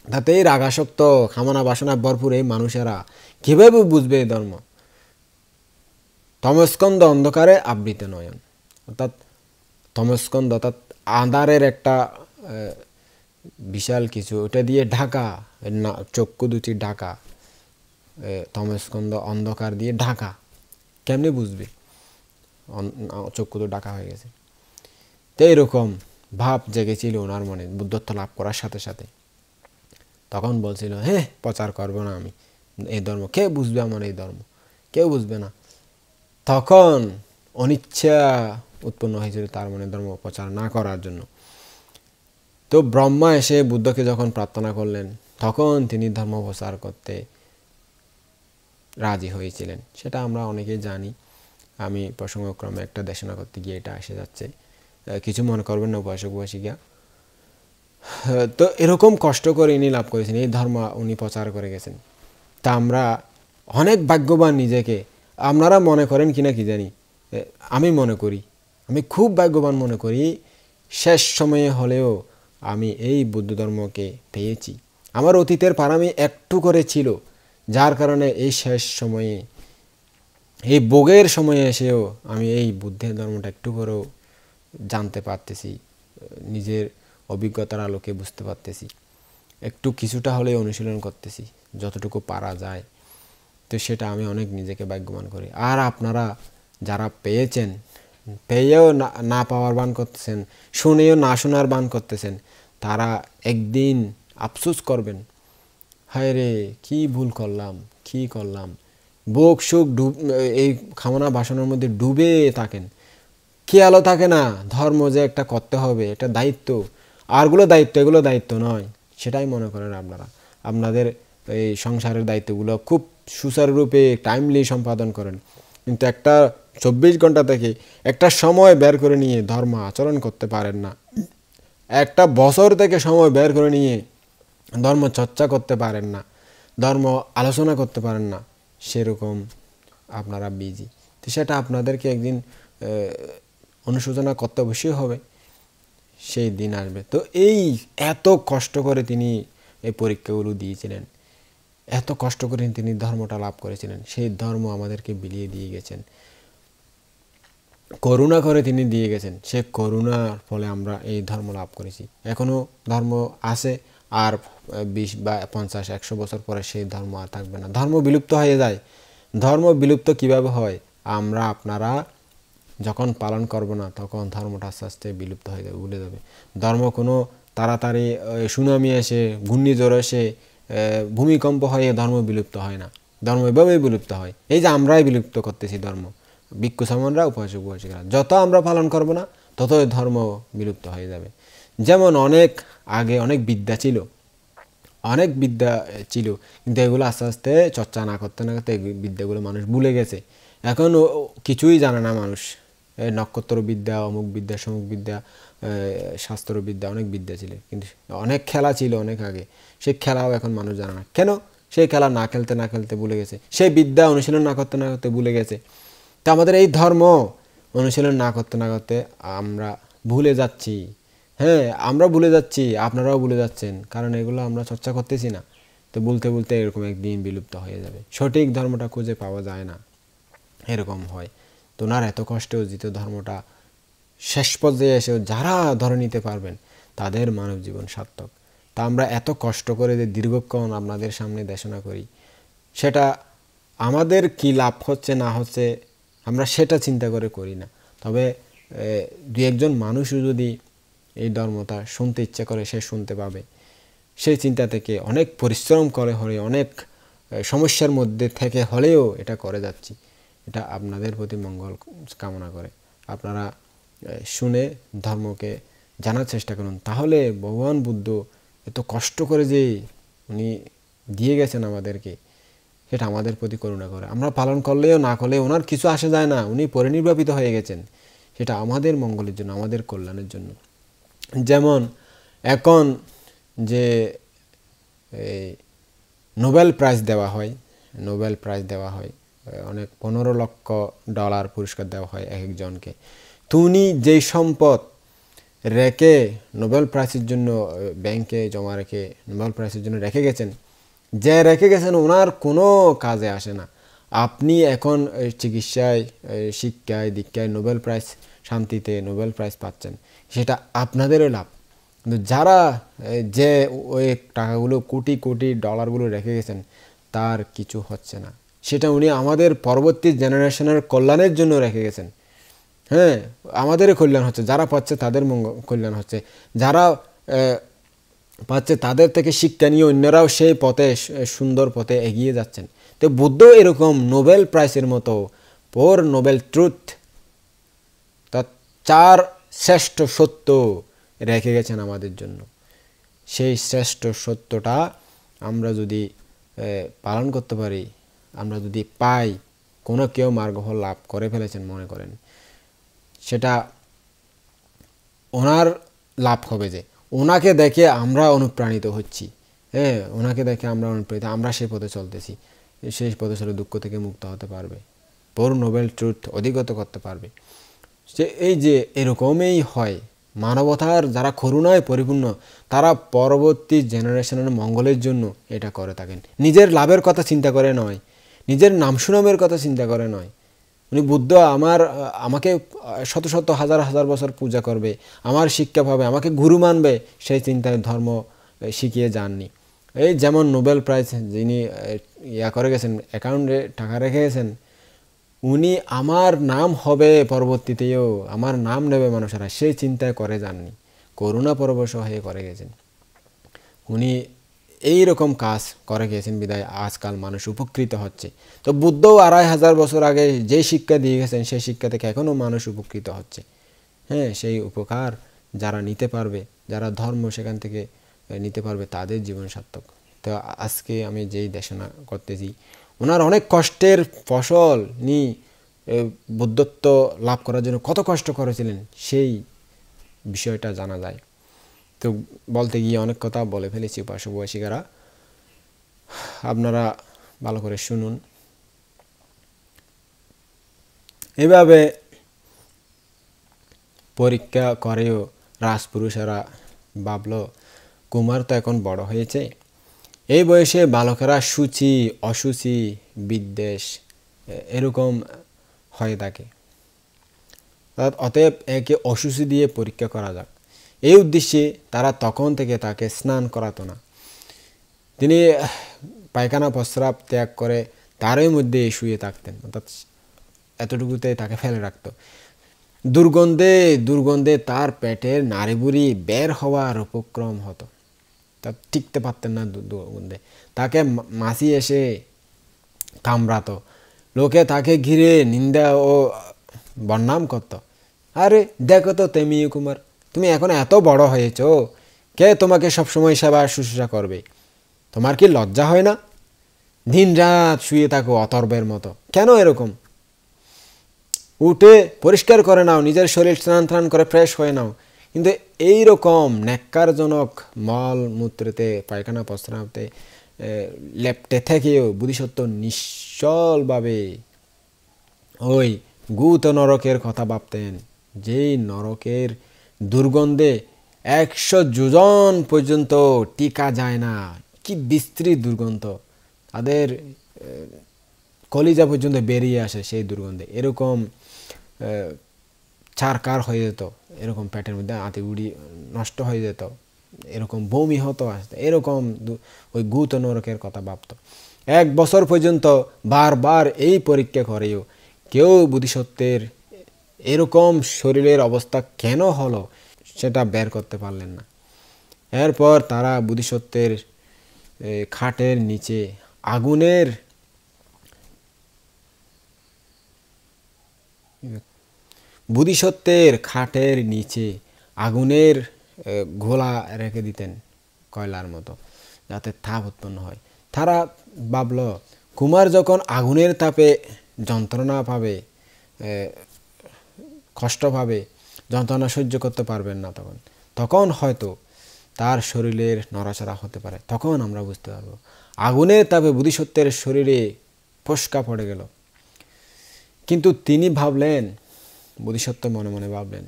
তাতে এই রাগাসক্ত কামনা বাসনা ভরপুর এই মানুষেরা কিভাবে বুঝবে এই ধর্ম? তমস্কন্ধ অন্ধকারে আবৃত নয়ন, অর্থাৎ তমস্কন্ধ অর্থাৎ আঁধারের একটা বিশাল কিছু, ওটা দিয়ে ঢাকা, চক্ষু দুটি ঢাকা, তমস্কন্ধ অন্ধকার দিয়ে ঢাকা, কেমনে বুঝবে? চক্ষু তো ঢাকা হয়ে গেছে। তো এরকম ভাব জেগেছিল ওনার মনে বুদ্ধত্ব লাভ করার সাথে সাথে। তখন বলছিল, হ্যাঁ প্রচার করবো না আমি এই ধর্ম, কে বুঝবে আমার এই ধর্ম, কেউ বুঝবে না। তখন অনিচ্ছা উৎপন্ন হয়েছিল তার মনে ধর্ম প্রচার না করার জন্য। তো ব্রহ্মা এসে বুদ্ধকে যখন প্রার্থনা করলেন, তখন তিনি ধর্ম প্রচার করতে রাজি হয়েছিলেন। সেটা আমরা অনেকেই জানি। আমি প্রসঙ্গক্রমে একটা দেশনা করতে গিয়ে এটা এসে যাচ্ছে, কিছু মনে করবেন না উপাসক উপাসিকা। তো এরকম কষ্ট করে ইনি লাভ করেছেন, এই ধর্ম উনি প্রচার করে গেছেন। তা আমরা অনেক ভাগ্যবান নিজেকে, আপনারা মনে করেন কিনা কি জানি, আমি মনে করি, আমি খুব ভাগ্যবান মনে করি। শেষ সময়ে হলেও আমি এই বুদ্ধ ধর্মকে পেয়েছি। আমার অতীতের পারামি একটু করে ছিল, যার কারণে এই শেষ সময়ে, এই ভোগের সময়ে এসেও আমি এই বুদ্ধের ধর্মটা একটু করেও জানতে পারতেছি, নিজের অভিজ্ঞতার আলোকে বুঝতে পারতেছি, একটু কিছুটা হলেও অনুশীলন করতেছি যতটুকু পারা যায়। তো সেটা আমি অনেক নিজেকে ভাগ্যবান করি। আর আপনারা যারা পেয়েছেন, পেয়েও না পাওয়ার বান করতেছেন, শুনেও না শোনার বান করতেছেন, তারা একদিন আফসোস করবেন, হায় রে কি ভুল করলাম, কি করলাম। ভোগ সুখ এই কামনা বাসনার মধ্যে ডুবে থাকেন, খেয়ালও থাকে না ধর্ম যে একটা করতে হবে, এটা দায়িত্ব, আরগুলো দায়িত্ব, এগুলো দায়িত্ব নয়, সেটাই মনে করেন আপনারা। আপনাদের এই সংসারের দায়িত্বগুলো খুব সুচারুরূপে টাইমলি সম্পাদন করেন, কিন্তু একটা 24 ঘন্টা থেকে একটা সময় বের করে নিয়ে ধর্ম আচরণ করতে পারেন না, একটা বছর থেকে সময় বের করে নিয়ে ধর্ম চর্চা করতে পারেন না, ধর্ম আলোচনা করতে পারেন না, সেরকম আপনারা বিজি। তো সেটা আপনাদেরকে একদিন অনুশোচনা করতে অবশ্যই হবে, সেই দিন আসবে। তো এই এত কষ্ট করে তিনি এই পরীক্ষাগুলো দিয়েছিলেন, এত কষ্ট করে তিনি ধর্মটা লাভ করেছিলেন, সেই ধর্ম আমাদেরকে বিলিয়ে দিয়ে গেছেন, করুণা করে তিনি দিয়ে গেছেন। সে করুণার ফলে আমরা এই ধর্ম লাভ করেছি। এখনও ধর্ম আছে, আর 20 বা 50 100 বছর পরে সেই ধর্ম আর থাকবে না, ধর্ম বিলুপ্ত হয়ে যায়। ধর্ম বিলুপ্ত কিভাবে হয়? আমরা আপনারা যখন পালন করব না, তখন ধর্মটা আস্তে আস্তে বিলুপ্ত হয়ে যাবে, ভুলে যাবে। ধর্ম কোনো তাড়াতাড়ি সুনামি এসে, ঘূর্ণিঝড় এসে, ভূমিকম্প হয়ে ধর্ম বিলুপ্ত হয় না, ধর্ম এভাবেই বিলুপ্ত হয়। এই যে আমরাই বিলুপ্ত করতেছি ধর্ম, ভিক্ষু সামনরা, উপাসক উপাসিকারা, যত আমরা পালন করব না তত ধর্ম বিলুপ্ত হয়ে যাবে। যেমন অনেক আগে অনেক বিদ্যা ছিল, অনেক বিদ্যা ছিল, কিন্তু এগুলো আস্তে আস্তে চর্চা না করতে না করতে এই বিদ্যাগুলো মানুষ ভুলে গেছে। এখন কিছুই জানে না মানুষ, নক্ষত্র বিদ্যা, অমুক বিদ্যা, সমুক বিদ্যা, শাস্ত্রবিদ্যা, অনেক বিদ্যা ছিল, কিন্তু অনেক খেলা ছিল অনেক আগে, সেই খেলাও এখন মানুষ জানে না। কেন? সেই খেলা না খেলতে না খেলতে ভুলে গেছে, সেই বিদ্যা অনুশীলন না করতে না করতে ভুলে গেছে। তো আমাদের এই ধর্ম অনুশীলন না করতে না করতে আমরা ভুলে যাচ্ছি। হ্যাঁ, আমরা ভুলে যাচ্ছি, আপনারাও ভুলে যাচ্ছেন, কারণ এগুলো আমরা চর্চা করতেছি না। তো বলতে বলতে এরকম একদিন বিলুপ্ত হয়ে যাবে, সঠিক ধর্মটা খুঁজে পাওয়া যায় না, এরকম হয়। তো ওনার এত কষ্টে অর্জিত ধর্মটা শেষ পর্যায়ে এসেও যারা ধরে নিতে পারবেন, তাদের মানব জীবন সার্থক। তা আমরা এত কষ্ট করে যে দীর্ঘক্ষণ আপনাদের সামনে দেশনা করি, সেটা আমাদের কি লাভ হচ্ছে না হচ্ছে আমরা সেটা চিন্তা করে করি না। তবে দু একজন মানুষও যদি এই ধর্মটা শুনতে ইচ্ছা করে, সে শুনতে পাবে, সেই চিন্তা থেকে অনেক পরিশ্রম করে অনেক সমস্যার মধ্যে থেকে হলেও এটা করে যাচ্ছি। এটা আপনাদের প্রতি মঙ্গল কামনা করে আপনারা শুনে ধর্মকে জানার চেষ্টা করুন। তাহলে ভগবান বুদ্ধ এত কষ্ট করে যে উনি দিয়ে গেছেন আমাদেরকে, সেটা আমাদের প্রতি করুণা করে। আমরা পালন করলেও না করলেও ওনার কিছু আসে যায় না, উনি পরিনির্বাপিত হয়ে গেছেন। সেটা আমাদের মঙ্গলের জন্য, আমাদের কল্যাণের জন্য। যেমন এখন যে নোবেল প্রাইজ দেওয়া হয়, অনেক $15 লক্ষ পুরস্কার দেওয়া হয় এক একজনকে। তো উনি যেই সম্পদ রেখে নোবেল প্রাইজের জন্য ব্যাংকে জমা রেখে নোবেল প্রাইজের জন্য রেখে গেছেন, ওনার কোনো কাজে আসে না। আপনি এখন চিকিৎসায়, শিক্ষায়, দীক্ষায় নোবেল প্রাইজ, শান্তিতে নোবেল প্রাইজ পাচ্ছেন, সেটা আপনাদেরও লাভ। কিন্তু যারা যে ওই টাকাগুলো কোটি কোটি ডলারগুলো রেখে গেছেন, তার কিছু হচ্ছে না। সেটা উনি আমাদের পরবর্তী জেনারেশনের কল্যাণের জন্য রেখে গেছেন। হ্যাঁ, আমাদেরও কল্যাণ হচ্ছে, যারা পাচ্ছে তাদের কল্যাণ হচ্ছে, যারা পাচ্ছে তাদের থেকে শিক্ষা নিয়ে অন্যরাও সেই পথে, সুন্দর পথে এগিয়ে যাচ্ছেন। তো বুদ্ধ এরকম নোবেল প্রাইজের মতো নোবেল ট্রুথ, তার 4 শ্রেষ্ঠ সত্য রেখে গেছেন আমাদের জন্য। সেই শ্রেষ্ঠ সত্যটা আমরা যদি পালন করতে পারি, আমরা যদি পাই, কোনো কেউ মার্গফল লাভ করে ফেলেছেন মনে করেন, সেটা ওনার লাভ হবে যে ওনাকে দেখে আমরা অনুপ্রাণিত হচ্ছি। হ্যাঁ, ওনাকে দেখে আমরা অনুপ্রাণিত, আমরা সেই পথে চলতেছি। সেই পথে চলে দুঃখ থেকে মুক্ত হতে পারবে, নোবেল ট্রুথ অধিগত করতে পারবে। সে এই যে এরকমই হয়, মানবতার যারা করুণায় পরিপূর্ণ, তারা পরবর্তী জেনারেশনের মঙ্গলের জন্য এটা করে থাকেন। নিজের লাভের কথা চিন্তা করে নয়, নিজের নাম সুনামের কথা চিন্তা করে নয়। উনি বুদ্ধ আমাকে শত শত হাজার হাজার বছর পূজা করবে, আমার শিক্ষা পাবে, আমাকে গুরু মানবে, সেই চিন্তায় ধর্ম শিখিয়ে যাননি। এই যেমন নোবেল প্রাইজ যিনি করে গেছেন, অ্যাকাউন্টে টাকা রেখে গেছেন, উনি আমার নাম হবে পরবর্তীতেও, আমার নাম নেবে মানুষেরা, সেই চিন্তায় করে যাননি, করুণা পরবশ হয়ে করে গেছেন। উনি এই রকম কাজ করে গেছেন বিদায় আজকাল মানুষ উপকৃত হচ্ছে। তো বুদ্ধও 2500 বছর আগে যে শিক্ষা দিয়ে গেছেন, সেই শিক্ষা থেকে এখনও মানুষ উপকৃত হচ্ছে। হ্যাঁ, সেই উপকার যারা নিতে পারবে, যারা ধর্ম সেখান থেকে নিতে পারবে, তাদের জীবন সার্থক। তো আজকে আমি যেই দেশনা করতেছি, ওনার অনেক কষ্টের ফসল নি বুদ্ধত্ব লাভ করার জন্য কত কষ্ট করেছিলেন, সেই বিষয়টা জানা যায়। তো বলতে গিয়ে অনেক কথা বলে ফেলেছি উপাসক বয়সিকারা, আপনারা ভালো করে শুনুন। এভাবে পরীক্ষা করেও রাজপুরুষেরা ভাবল, কুমার তো এখন বড় হয়েছে, এই বয়সে বালকেরা সূচি অসুচি বিদ্বেষ এরকম হয়ে থাকে, অতএব একে অসুচি দিয়ে পরীক্ষা করা যাক। এই উদ্দেশ্যে তারা তখন থেকে তাকে স্নান করাতো না। তিনি পায়খানা প্রস্রাব ত্যাগ করে তারই মধ্যে শুয়ে থাকতেন, অর্থাৎ এতটুকুতে তাকে ফেলে রাখত। দুর্গন্ধে তার পেটের নাড়িভুড়ি বের হওয়ার উপক্রম হতো, তা টিকতে পারতেন না দুর্গন্ধে। তাকে মাছি এসে কামড়াতো, লোকে তাকে ঘিরে নিন্দা ও বদনাম করত। আরে দেখো তো তেমিয় কুমার, তুমি এখন এত বড় হয়েছ, কে তোমাকে সবসময় সেবা শুশ্রূষা করবে? তোমার কি লজ্জা হয় না? দিন রাত শুয়ে থাকো অতর্বের মতো, কেন এরকম? উঠে পরিষ্কার করে নাও, নিজের শরীর স্নান করে ফ্রেশ হয়ে নাও। কিন্তু এইরকম ন্যাক্কারজনক মল মূত্রেতে, পায়খানা প্রস্রাবতে লেপ্টে থেকেও বুদ্ধিসত্ত্ব নিশ্চলভাবে ওই গুত নরকের কথা ভাবতেন, যেই নরকের দুর্গন্ধে 100 যোজন পর্যন্ত টিকা যায় না। কি বিস্তৃত দুর্গন্ধ, তাদের কলিজা পর্যন্ত বেরিয়ে আসে সেই দুর্গন্ধে। এরকম ছারকার হয়ে যেত, এরকম পেটের মধ্যে আঁতিগুড়ি নষ্ট হয়ে যেত, এরকম বমি হতো আসতে, এরকম ওই গুত নরকের কথা ভাবত। 1 বছর পর্যন্ত বারবার এই পরীক্ষা করেও কেউ বুদ্ধিসত্ত্বের এরকম শরীরের অবস্থা কেন হলো সেটা বের করতে পারলেন না। এরপর তারা বোধিসত্ত্বের খাটের নিচে আগুনের বোধিসত্ত্বের খাটের নিচে আগুনের গোলা রেখে দিতেন কয়লার মতো, যাতে তাপ উৎপন্ন হয়। তারা ভাবল কুমার যখন আগুনের তাপে যন্ত্রণা পাবে, কষ্ট পাবে, যন্ত্রণা সহ্য করতে পারবেন না, তখন হয়তো তার শরীরের নড়াচড়া হতে পারে। তখন আমরা বুঝতে পারবো। আগুনের তাপে বোধিসত্ত্বের শরীরে ফোস্কা পড়ে গেল। কিন্তু তিনি ভাবলেন, বোধিসত্ত্ব মনে মনে ভাবলেন,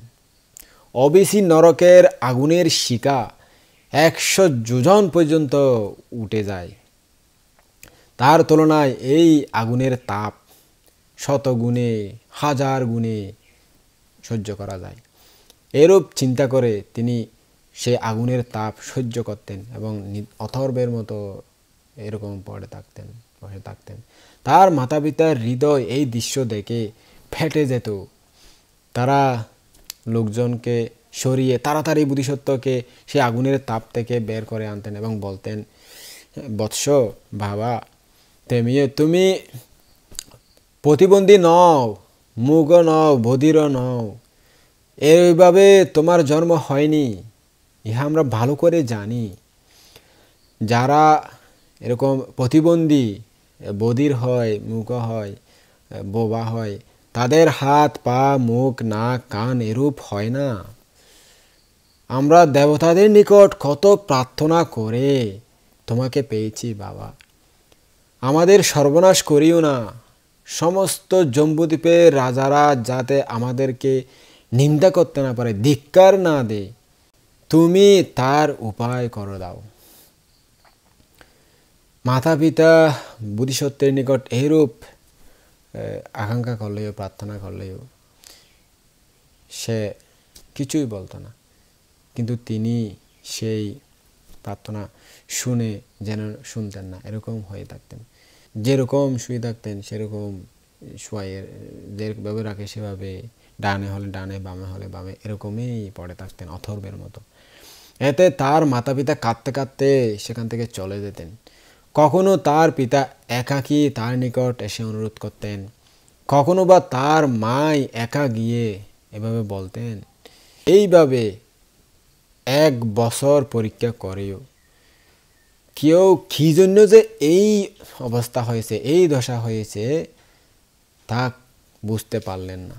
অবিসি নরকের আগুনের শিখা 100 যোজন পর্যন্ত উঠে যায়। তার তুলনায় এই আগুনের তাপ 100 গুণে, 1000 গুণে সহ্য করা যায়। এরূপ চিন্তা করে তিনি সে আগুনের তাপ সহ্য করতেন এবং অথর্বের মতো এরকম বসে থাকতেন। তার মাতা পিতার হৃদয় এই দৃশ্য দেখে ফেটে যেত। তারা লোকজনকে সরিয়ে তাড়াতাড়ি বোধিসত্ত্বকে সে আগুনের তাপ থেকে বের করে আনতেন এবং বলতেন, বৎস, বাবা, তুমি প্রতিবন্ধী নও, মূক নও, বধির নও, এইভাবে তোমার জন্ম হয়নি, ইহা আমরা ভালো করে জানি। যারা এরকম প্রতিবন্ধী, বধির হয়, মূক হয়, বোবা হয়, তাদের হাত, পা, মুখ, নাক, কান এরূপ হয় না। আমরা দেবতাদের নিকট কত প্রার্থনা করে তোমাকে পেয়েছি বাবা। আমাদের সর্বনাশ করিও না। সমস্ত জম্বুদ্বীপের রাজারা যাতে আমাদেরকে নিন্দা করতে না পারে, ধিক্কার না দেয়, তুমি তার উপায় করে দাও। মাতা পিতা বোধিসত্ত্বের নিকট এইরূপ আকাঙ্ক্ষা করলেও, প্রার্থনা করলেও সে কিছুই বলতো না। কিন্তু তিনি সেই প্রার্থনা শুনতেন না, এরকম হয়ে থাকতেন। যেরকম শুয়ে থাকতেন সেরকম শুয়ে, যেভাবে রাখে সেভাবে, ডানে হলে ডানে, বামে হলে বামে, এরকমই পড়ে থাকতেন অথর্বের মতো। এতে তার মাতা পিতা কাঁদতে কাঁদতে সেখান থেকে চলে যেতেন। কখনো তার পিতা একাকী তার নিকট এসে অনুরোধ করতেন, কখনো বা তার মাই একা গিয়ে এভাবে বলতেন। এইভাবে 1 বছর পরীক্ষা করেও কেউ কি জন্য যে এই অবস্থা হয়েছে, এই দশা হয়েছে, তা বুঝতে পারলেন না।